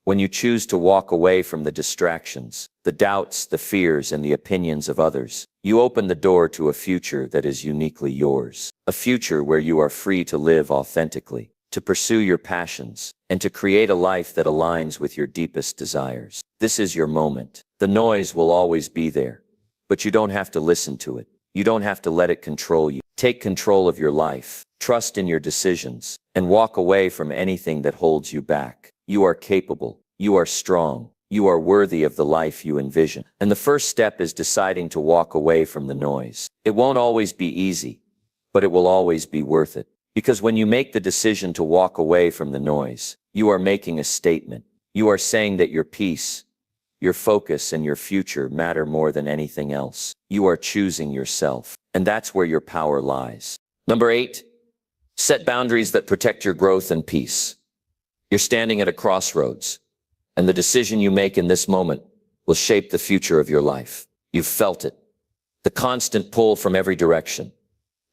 When you choose to walk away from the distractions, the doubts, the fears, and the opinions of others, you open the door to a future that is uniquely yours. A future where you are free to live authentically, to pursue your passions, and to create a life that aligns with your deepest desires. This is your moment. The noise will always be there, but you don't have to listen to it. You don't have to let it control you. Take control of your life, trust in your decisions, and walk away from anything that holds you back. You are capable. You are strong. You are worthy of the life you envision. And the first step is deciding to walk away from the noise. It won't always be easy, but it will always be worth it. Because when you make the decision to walk away from the noise, you are making a statement. You are saying that your peace, your focus, and your future matter more than anything else. You are choosing yourself, and that's where your power lies. Number 8, set boundaries that protect your growth and peace. You're standing at a crossroads, and the decision you make in this moment will shape the future of your life. You've felt it. The constant pull from every direction,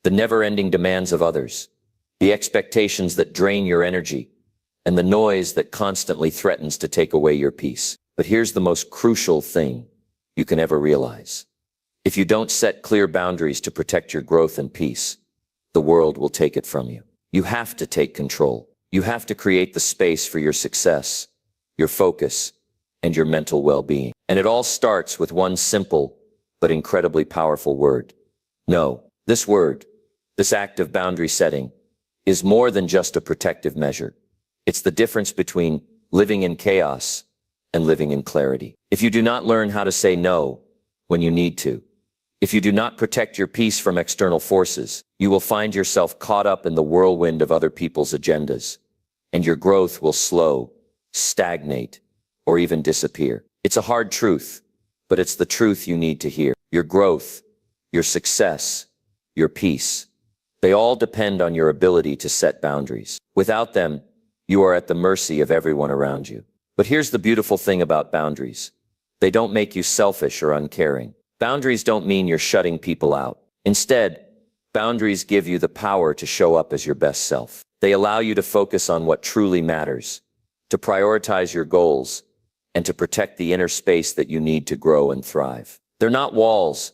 the never-ending demands of others, the expectations that drain your energy, and the noise that constantly threatens to take away your peace. But here's the most crucial thing you can ever realize. If you don't set clear boundaries to protect your growth and peace, the world will take it from you. You have to take control. You have to create the space for your success, your focus, and your mental well-being. And it all starts with one simple but incredibly powerful word. No. This word, this act of boundary setting, is more than just a protective measure. It's the difference between living in chaos and living in clarity. If you do not learn how to say no when you need to, if you do not protect your peace from external forces, you will find yourself caught up in the whirlwind of other people's agendas, and your growth will slow, stagnate, or even disappear. It's a hard truth, but it's the truth you need to hear. Your growth, your success, your peace, they all depend on your ability to set boundaries. Without them, you are at the mercy of everyone around you. But here's the beautiful thing about boundaries. They don't make you selfish or uncaring. Boundaries don't mean you're shutting people out. Instead, boundaries give you the power to show up as your best self. They allow you to focus on what truly matters, to prioritize your goals, and to protect the inner space that you need to grow and thrive. They're not walls.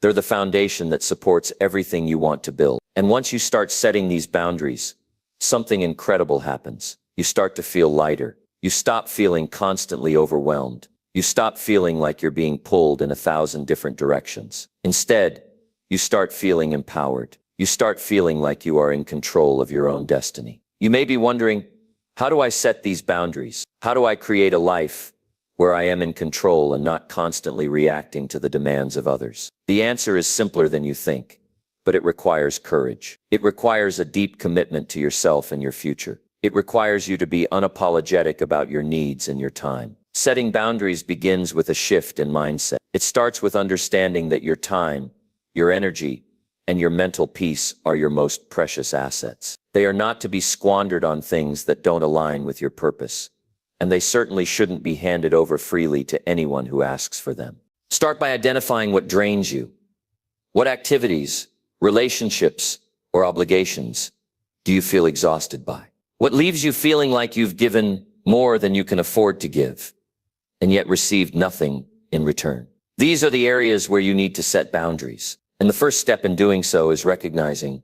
They're the foundation that supports everything you want to build. And once you start setting these boundaries, something incredible happens. You start to feel lighter. You stop feeling constantly overwhelmed. You stop feeling like you're being pulled in 1,000 different directions. Instead, you start feeling empowered. You start feeling like you are in control of your own destiny. You may be wondering, how do I set these boundaries? How do I create a life where I am in control and not constantly reacting to the demands of others? The answer is simpler than you think, but it requires courage. It requires a deep commitment to yourself and your future. It requires you to be unapologetic about your needs and your time. Setting boundaries begins with a shift in mindset. It starts with understanding that your time, your energy, and your mental peace are your most precious assets. They are not to be squandered on things that don't align with your purpose, and they certainly shouldn't be handed over freely to anyone who asks for them. Start by identifying what drains you. What activities, relationships, or obligations do you feel exhausted by? What leaves you feeling like you've given more than you can afford to give, and yet received nothing in return? These are the areas where you need to set boundaries. And the first step in doing so is recognizing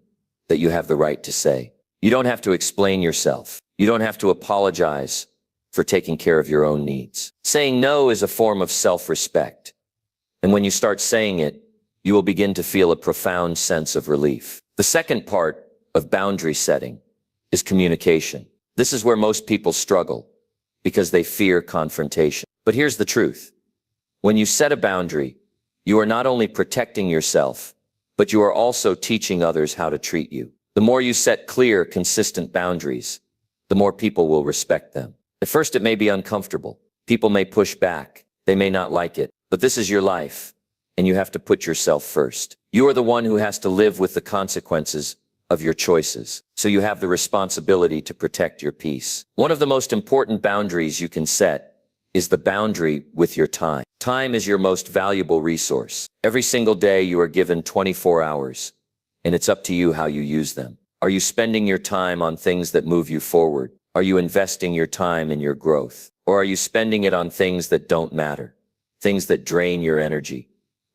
that you have the right to say. You don't have to explain yourself. You don't have to apologize for taking care of your own needs. Saying no is a form of self-respect. And when you start saying it, you will begin to feel a profound sense of relief. The second part of boundary setting is communication. This is where most people struggle because they fear confrontation. But here's the truth. When you set a boundary, you are not only protecting yourself, but you are also teaching others how to treat you. The more you set clear, consistent boundaries, the more people will respect them. At first, it may be uncomfortable. People may push back. They may not like it. But this is your life, and you have to put yourself first. You are the one who has to live with the consequences of your choices. So you have the responsibility to protect your peace. One of the most important boundaries you can set is the boundary with your time. Time is your most valuable resource. Every single day you are given 24 hours, and it's up to you how you use them. Are you spending your time on things that move you forward? Are you investing your time in your growth? Or are you spending it on things that don't matter, things that drain your energy,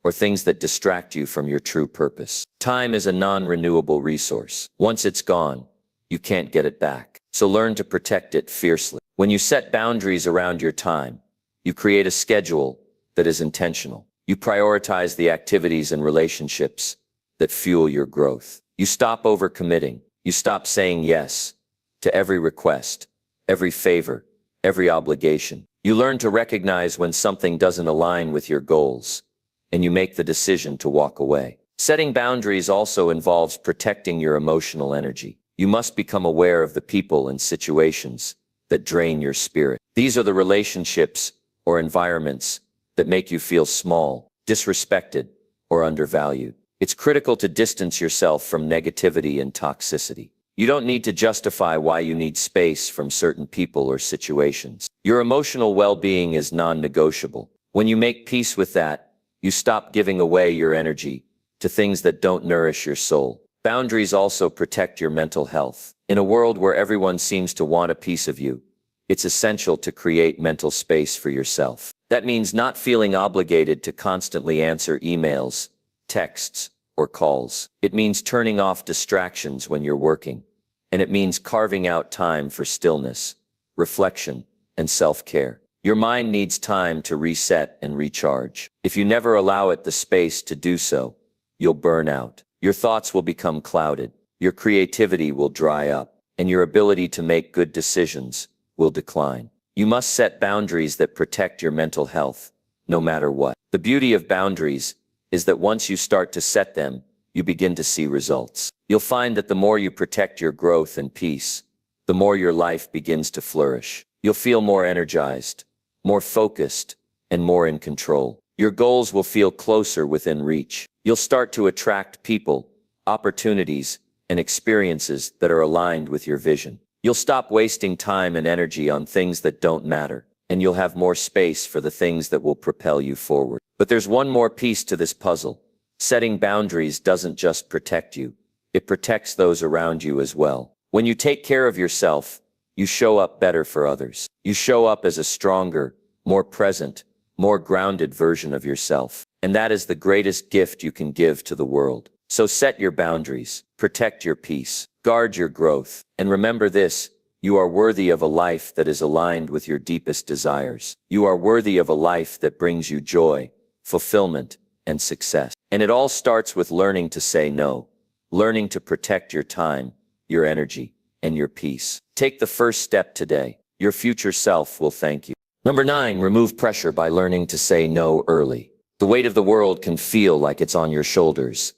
or things that distract you from your true purpose? Time is a non-renewable resource. Once it's gone, you can't get it back. So learn to protect it fiercely. When you set boundaries around your time, you create a schedule that is intentional. You prioritize the activities and relationships that fuel your growth. You stop overcommitting. You stop saying yes to every request, every favor, every obligation. You learn to recognize when something doesn't align with your goals, and you make the decision to walk away. Setting boundaries also involves protecting your emotional energy. You must become aware of the people and situations that drain your spirit. These are the relationships or environments that make you feel small, disrespected, or undervalued. It's critical to distance yourself from negativity and toxicity. You don't need to justify why you need space from certain people or situations. Your emotional well-being is non-negotiable. When you make peace with that, you stop giving away your energy to things that don't nourish your soul. Boundaries also protect your mental health. In a world where everyone seems to want a piece of you, it's essential to create mental space for yourself. That means not feeling obligated to constantly answer emails, texts, or calls. It means turning off distractions when you're working. And it means carving out time for stillness, reflection, and self-care. Your mind needs time to reset and recharge. If you never allow it the space to do so, you'll burn out. Your thoughts will become clouded. Your creativity will dry up. And your ability to make good decisions will decline. You must set boundaries that protect your mental health, no matter what. The beauty of boundaries is that once you start to set them, you begin to see results. You'll find that the more you protect your growth and peace, the more your life begins to flourish. You'll feel more energized, more focused, and more in control. Your goals will feel closer within reach. You'll start to attract people, opportunities, and experiences that are aligned with your vision. You'll stop wasting time and energy on things that don't matter, and you'll have more space for the things that will propel you forward. But there's one more piece to this puzzle. Setting boundaries doesn't just protect you, it protects those around you as well. When you take care of yourself, you show up better for others. You show up as a stronger, more present, more grounded version of yourself. And that is the greatest gift you can give to the world. So set your boundaries, protect your peace, guard your growth, and remember this: you are worthy of a life that is aligned with your deepest desires. You are worthy of a life that brings you joy, fulfillment, and success. And it all starts with learning to say no, learning to protect your time, your energy, and your peace. Take the first step today. Your future self will thank you. Number 9, remove pressure by learning to say no early. The weight of the world can feel like it's on your shoulders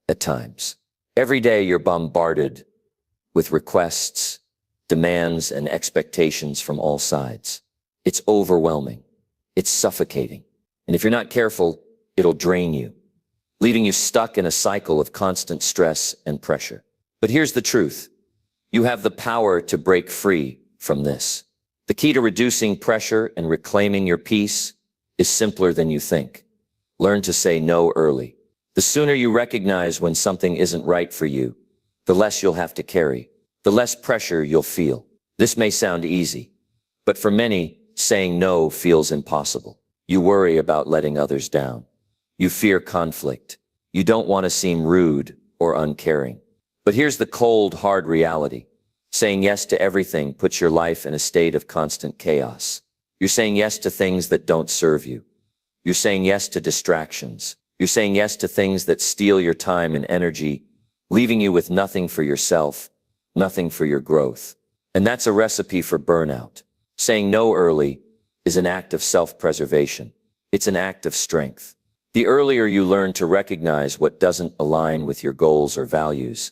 at times. Every day you're bombarded with requests, demands, and expectations from all sides. It's overwhelming. It's suffocating. And if you're not careful, it'll drain you, leaving you stuck in a cycle of constant stress and pressure. But here's the truth. You have the power to break free from this. The key to reducing pressure and reclaiming your peace is simpler than you think. Learn to say no early. The sooner you recognize when something isn't right for you, the less you'll have to carry, the less pressure you'll feel. This may sound easy, but for many, saying no feels impossible. You worry about letting others down. You fear conflict. You don't want to seem rude or uncaring. But here's the cold, hard reality. Saying yes to everything puts your life in a state of constant chaos. You're saying yes to things that don't serve you. You're saying yes to distractions. You're saying yes to things that steal your time and energy, leaving you with nothing for yourself, nothing for your growth. And that's a recipe for burnout. Saying no early is an act of self-preservation. It's an act of strength. The earlier you learn to recognize what doesn't align with your goals or values,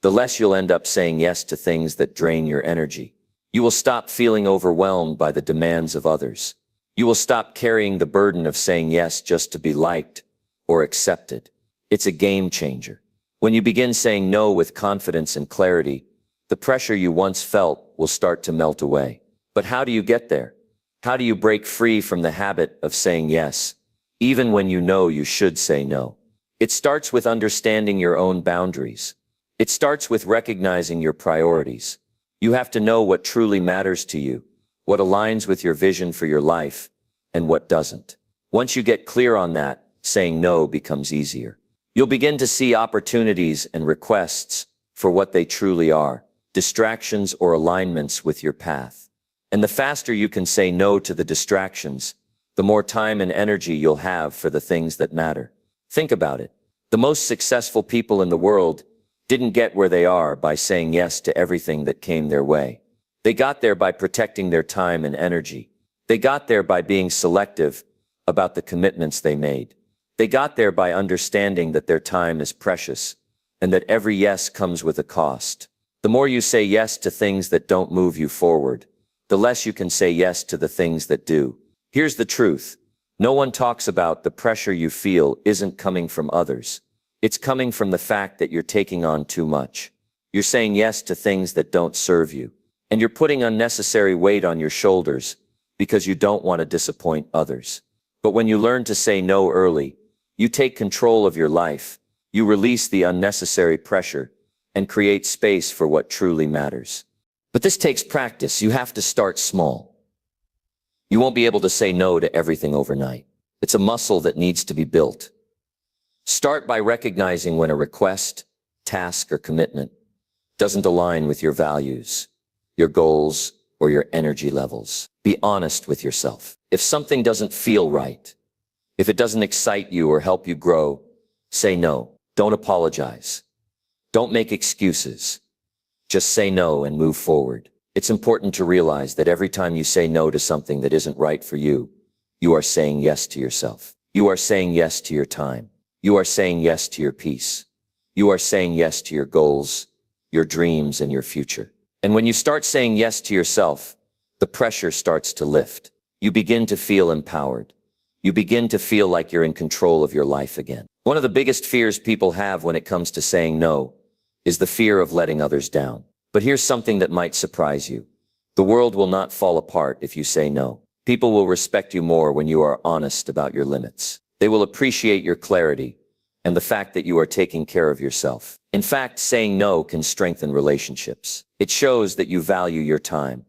the less you'll end up saying yes to things that drain your energy. You will stop feeling overwhelmed by the demands of others. You will stop carrying the burden of saying yes just to be liked or accepted. It's a game changer. When you begin saying no with confidence and clarity, the pressure you once felt will start to melt away. But how do you get there? How do you break free from the habit of saying yes, even when you know you should say no? It starts with understanding your own boundaries. It starts with recognizing your priorities. You have to know what truly matters to you, what aligns with your vision for your life, and what doesn't. Once you get clear on that, saying no becomes easier. You'll begin to see opportunities and requests for what they truly are, distractions or alignments with your path. And the faster you can say no to the distractions, the more time and energy you'll have for the things that matter. Think about it. The most successful people in the world didn't get where they are by saying yes to everything that came their way. They got there by protecting their time and energy. They got there by being selective about the commitments they made. They got there by understanding that their time is precious and that every yes comes with a cost. The more you say yes to things that don't move you forward, the less you can say yes to the things that do. Here's the truth. No one talks about the pressure you feel isn't coming from others. It's coming from the fact that you're taking on too much. You're saying yes to things that don't serve you. And you're putting unnecessary weight on your shoulders because you don't want to disappoint others. But when you learn to say no early, you take control of your life, you release the unnecessary pressure, and create space for what truly matters. But this takes practice. You have to start small. You won't be able to say no to everything overnight. It's a muscle that needs to be built. Start by recognizing when a request, task, or commitment doesn't align with your values, your goals, or your energy levels. Be honest with yourself. If something doesn't feel right, if it doesn't excite you or help you grow, say no. Don't apologize. Don't make excuses. Just say no and move forward. It's important to realize that every time you say no to something that isn't right for you, you are saying yes to yourself. You are saying yes to your time. You are saying yes to your peace. You are saying yes to your goals, your dreams, and your future. And when you start saying yes to yourself, the pressure starts to lift. You begin to feel empowered. You begin to feel like you're in control of your life again. One of the biggest fears people have when it comes to saying no is the fear of letting others down. But here's something that might surprise you. The world will not fall apart if you say no. People will respect you more when you are honest about your limits. They will appreciate your clarity and the fact that you are taking care of yourself. In fact, saying no can strengthen relationships. It shows that you value your time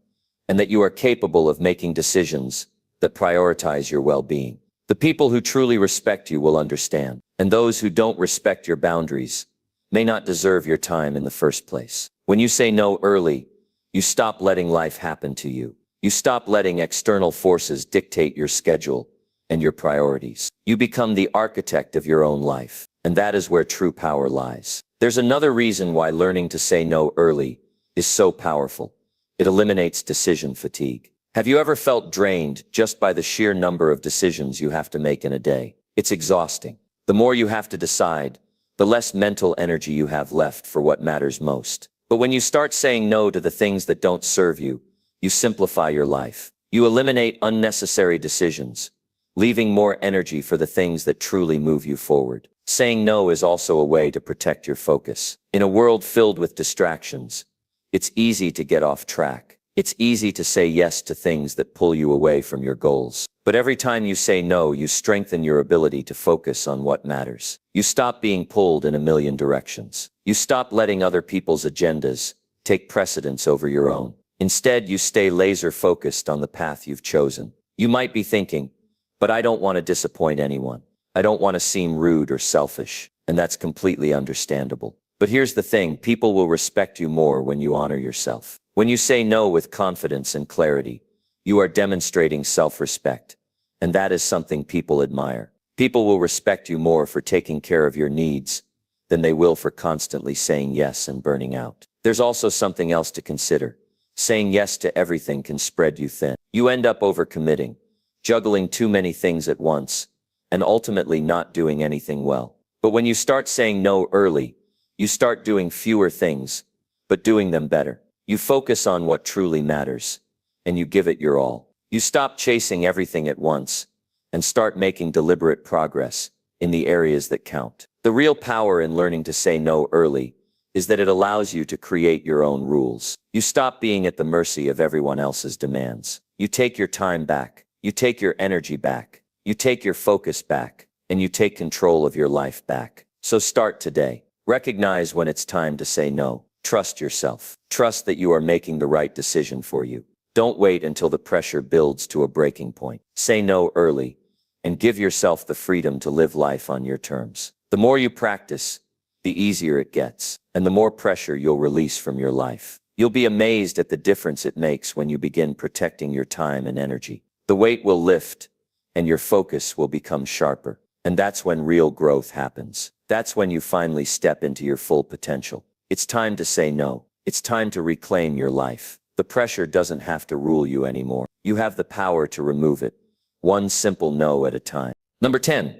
and that you are capable of making decisions that prioritize your well-being. The people who truly respect you will understand, and those who don't respect your boundaries may not deserve your time in the first place. When you say no early, you stop letting life happen to you. You stop letting external forces dictate your schedule and your priorities. You become the architect of your own life, and that is where true power lies. There's another reason why learning to say no early is so powerful. It eliminates decision fatigue. Have you ever felt drained just by the sheer number of decisions you have to make in a day? It's exhausting. The more you have to decide, the less mental energy you have left for what matters most. But when you start saying no to the things that don't serve you, you simplify your life. You eliminate unnecessary decisions, leaving more energy for the things that truly move you forward. Saying no is also a way to protect your focus. In a world filled with distractions, it's easy to get off track. It's easy to say yes to things that pull you away from your goals. But every time you say no, you strengthen your ability to focus on what matters. You stop being pulled in a million directions. You stop letting other people's agendas take precedence over your own. Instead, you stay laser focused on the path you've chosen. You might be thinking, but I don't want to disappoint anyone. I don't want to seem rude or selfish. And that's completely understandable. But here's the thing, people will respect you more when you honor yourself. When you say no with confidence and clarity, you are demonstrating self-respect. And that is something people admire. People will respect you more for taking care of your needs than they will for constantly saying yes and burning out. There's also something else to consider. Saying yes to everything can spread you thin. You end up overcommitting, juggling too many things at once, and ultimately not doing anything well. But when you start saying no early, you start doing fewer things, but doing them better. You focus on what truly matters, and you give it your all. You stop chasing everything at once, and start making deliberate progress in the areas that count. The real power in learning to say no early is that it allows you to create your own rules. You stop being at the mercy of everyone else's demands. You take your time back. You take your energy back. You take your focus back, and you take control of your life back. So start today. Recognize when it's time to say no. Trust yourself. Trust that you are making the right decision for you. Don't wait until the pressure builds to a breaking point. Say no early and give yourself the freedom to live life on your terms. The more you practice, the easier it gets, and the more pressure you'll release from your life. You'll be amazed at the difference it makes when you begin protecting your time and energy. The weight will lift, and your focus will become sharper. And that's when real growth happens. That's when you finally step into your full potential. It's time to say no. It's time to reclaim your life. The pressure doesn't have to rule you anymore. You have the power to remove it, one simple no at a time. Number 10.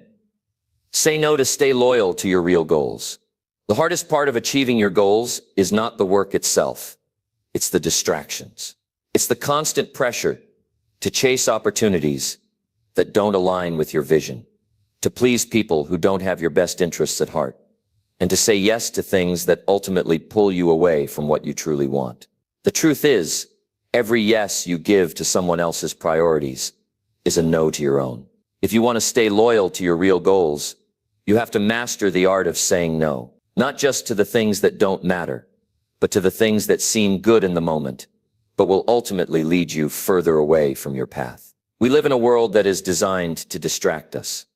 Say no to stay loyal to your real goals. The hardest part of achieving your goals is not the work itself. It's the distractions. It's the constant pressure to chase opportunities that don't align with your vision, to please people who don't have your best interests at heart, and to say yes to things that ultimately pull you away from what you truly want. The truth is, every yes you give to someone else's priorities is a no to your own. If you want to stay loyal to your real goals, you have to master the art of saying no, not just to the things that don't matter, but to the things that seem good in the moment, but will ultimately lead you further away from your path. We live in a world that is designed to distract us.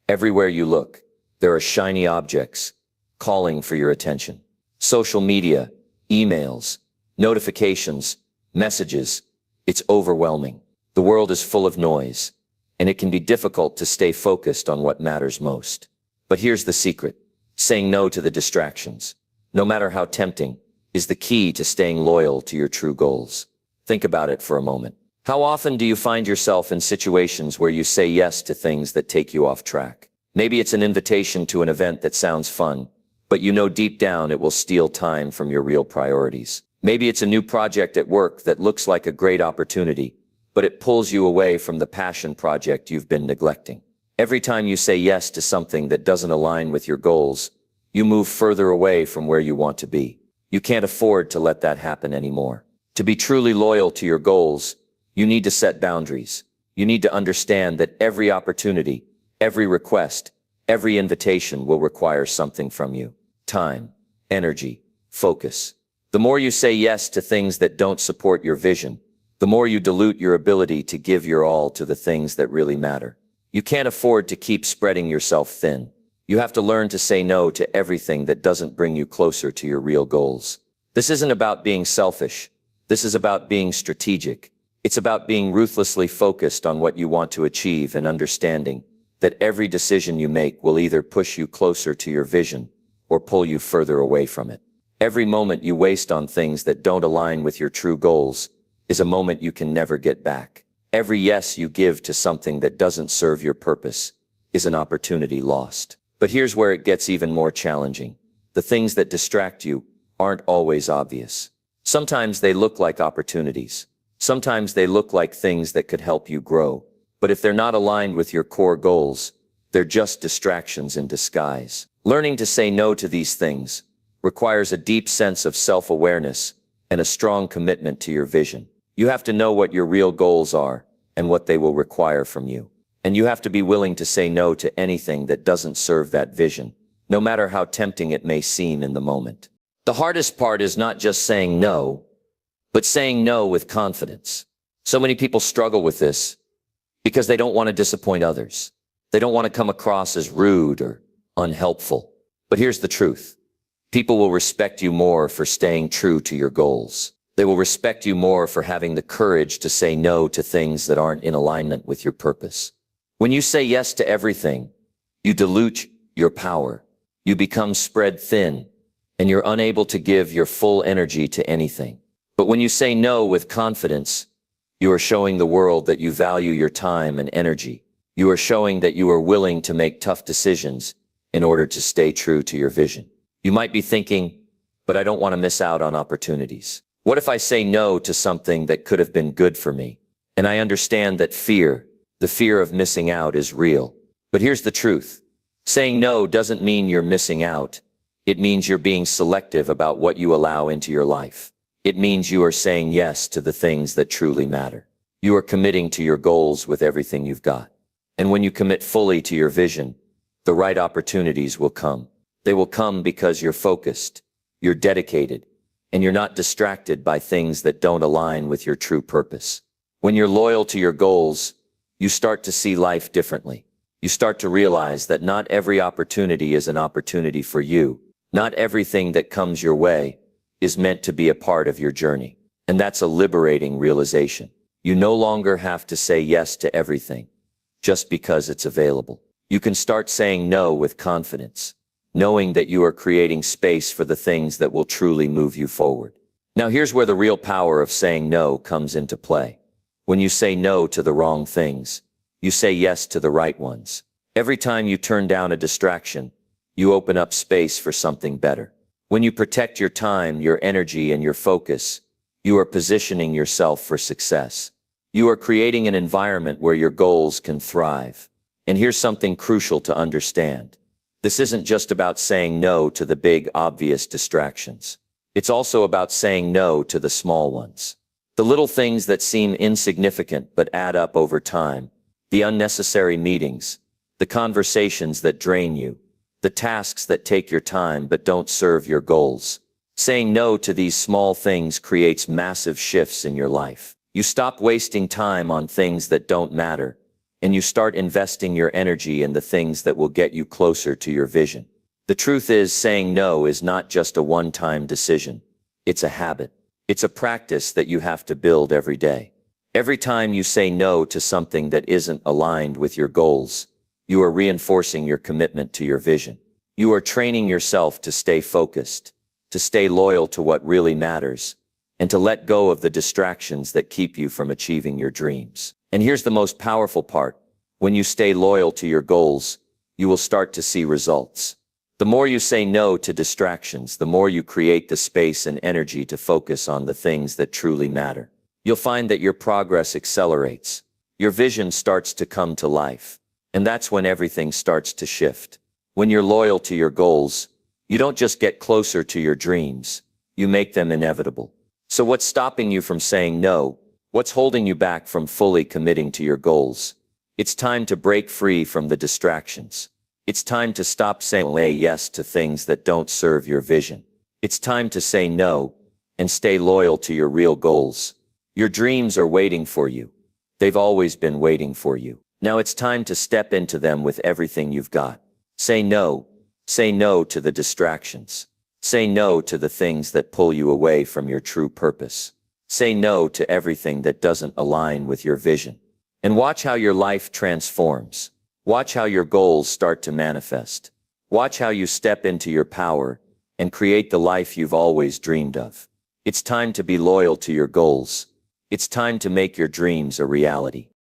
Everywhere you look, there are shiny objects calling for your attention. Social media, emails, notifications, messages. It's overwhelming. The world is full of noise, and it can be difficult to stay focused on what matters most. But here's the secret. Saying no to the distractions, no matter how tempting, is the key to staying loyal to your true goals. Think about it for a moment. How often do you find yourself in situations where you say yes to things that take you off track? Maybe it's an invitation to an event that sounds fun, but you know deep down it will steal time from your real priorities. Maybe it's a new project at work that looks like a great opportunity, but it pulls you away from the passion project you've been neglecting. Every time you say yes to something that doesn't align with your goals, you move further away from where you want to be. You can't afford to let that happen anymore. To be truly loyal to your goals, you need to set boundaries. You need to understand that every opportunity, every request, every invitation will require something from you. Time, energy, focus. The more you say yes to things that don't support your vision, the more you dilute your ability to give your all to the things that really matter. You can't afford to keep spreading yourself thin. You have to learn to say no to everything that doesn't bring you closer to your real goals. This isn't about being selfish. This is about being strategic. It's about being ruthlessly focused on what you want to achieve and understanding that every decision you make will either push you closer to your vision or pull you further away from it. Every moment you waste on things that don't align with your true goals is a moment you can never get back. Every yes you give to something that doesn't serve your purpose is an opportunity lost. But here's where it gets even more challenging. The things that distract you aren't always obvious. Sometimes they look like opportunities. Sometimes they look like things that could help you grow. But if they're not aligned with your core goals, they're just distractions in disguise. Learning to say no to these things requires a deep sense of self-awareness and a strong commitment to your vision. You have to know what your real goals are and what they will require from you. And you have to be willing to say no to anything that doesn't serve that vision, no matter how tempting it may seem in the moment. The hardest part is not just saying no, but saying no with confidence. So many people struggle with this because they don't want to disappoint others. They don't want to come across as rude or unhelpful. But here's the truth. People will respect you more for staying true to your goals. They will respect you more for having the courage to say no to things that aren't in alignment with your purpose. When you say yes to everything, you dilute your power. You become spread thin, and you're unable to give your full energy to anything. But when you say no with confidence, you are showing the world that you value your time and energy. You are showing that you are willing to make tough decisions in order to stay true to your vision. You might be thinking, but I don't want to miss out on opportunities. What if I say no to something that could have been good for me? And I understand that the fear of missing out is real. But here's the truth. Saying no doesn't mean you're missing out. It means you're being selective about what you allow into your life. It means you are saying yes to the things that truly matter. You are committing to your goals with everything you've got. And when you commit fully to your vision, the right opportunities will come. They will come because you're focused, you're dedicated, and you're not distracted by things that don't align with your true purpose. When you're loyal to your goals, you start to see life differently. You start to realize that not every opportunity is an opportunity for you. Not everything that comes your way is meant to be a part of your journey. And that's a liberating realization. You no longer have to say yes to everything just because it's available. You can start saying no with confidence, knowing that you are creating space for the things that will truly move you forward. Now here's where the real power of saying no comes into play. When you say no to the wrong things, you say yes to the right ones. Every time you turn down a distraction, you open up space for something better. When you protect your time, your energy, and your focus, you are positioning yourself for success. You are creating an environment where your goals can thrive. And here's something crucial to understand. This isn't just about saying no to the big, obvious distractions. It's also about saying no to the small ones. The little things that seem insignificant but add up over time. The unnecessary meetings, the conversations that drain you, the tasks that take your time but don't serve your goals. Saying no to these small things creates massive shifts in your life. You stop wasting time on things that don't matter, and you start investing your energy in the things that will get you closer to your vision. The truth is, saying no is not just a one-time decision. It's a habit. It's a practice that you have to build every day. Every time you say no to something that isn't aligned with your goals, you are reinforcing your commitment to your vision. You are training yourself to stay focused, to stay loyal to what really matters, and to let go of the distractions that keep you from achieving your dreams. And here's the most powerful part. When you stay loyal to your goals, you will start to see results. The more you say no to distractions, the more you create the space and energy to focus on the things that truly matter. You'll find that your progress accelerates. Your vision starts to come to life. And that's when everything starts to shift. When you're loyal to your goals, you don't just get closer to your dreams, you make them inevitable. So what's stopping you from saying no? What's holding you back from fully committing to your goals? It's time to break free from the distractions. It's time to stop saying yes to things that don't serve your vision. It's time to say no and stay loyal to your real goals. Your dreams are waiting for you. They've always been waiting for you. Now it's time to step into them with everything you've got. Say no. Say no to the distractions. Say no to the things that pull you away from your true purpose. Say no to everything that doesn't align with your vision. And watch how your life transforms. Watch how your goals start to manifest. Watch how you step into your power and create the life you've always dreamed of. It's time to be loyal to your goals. It's time to make your dreams a reality.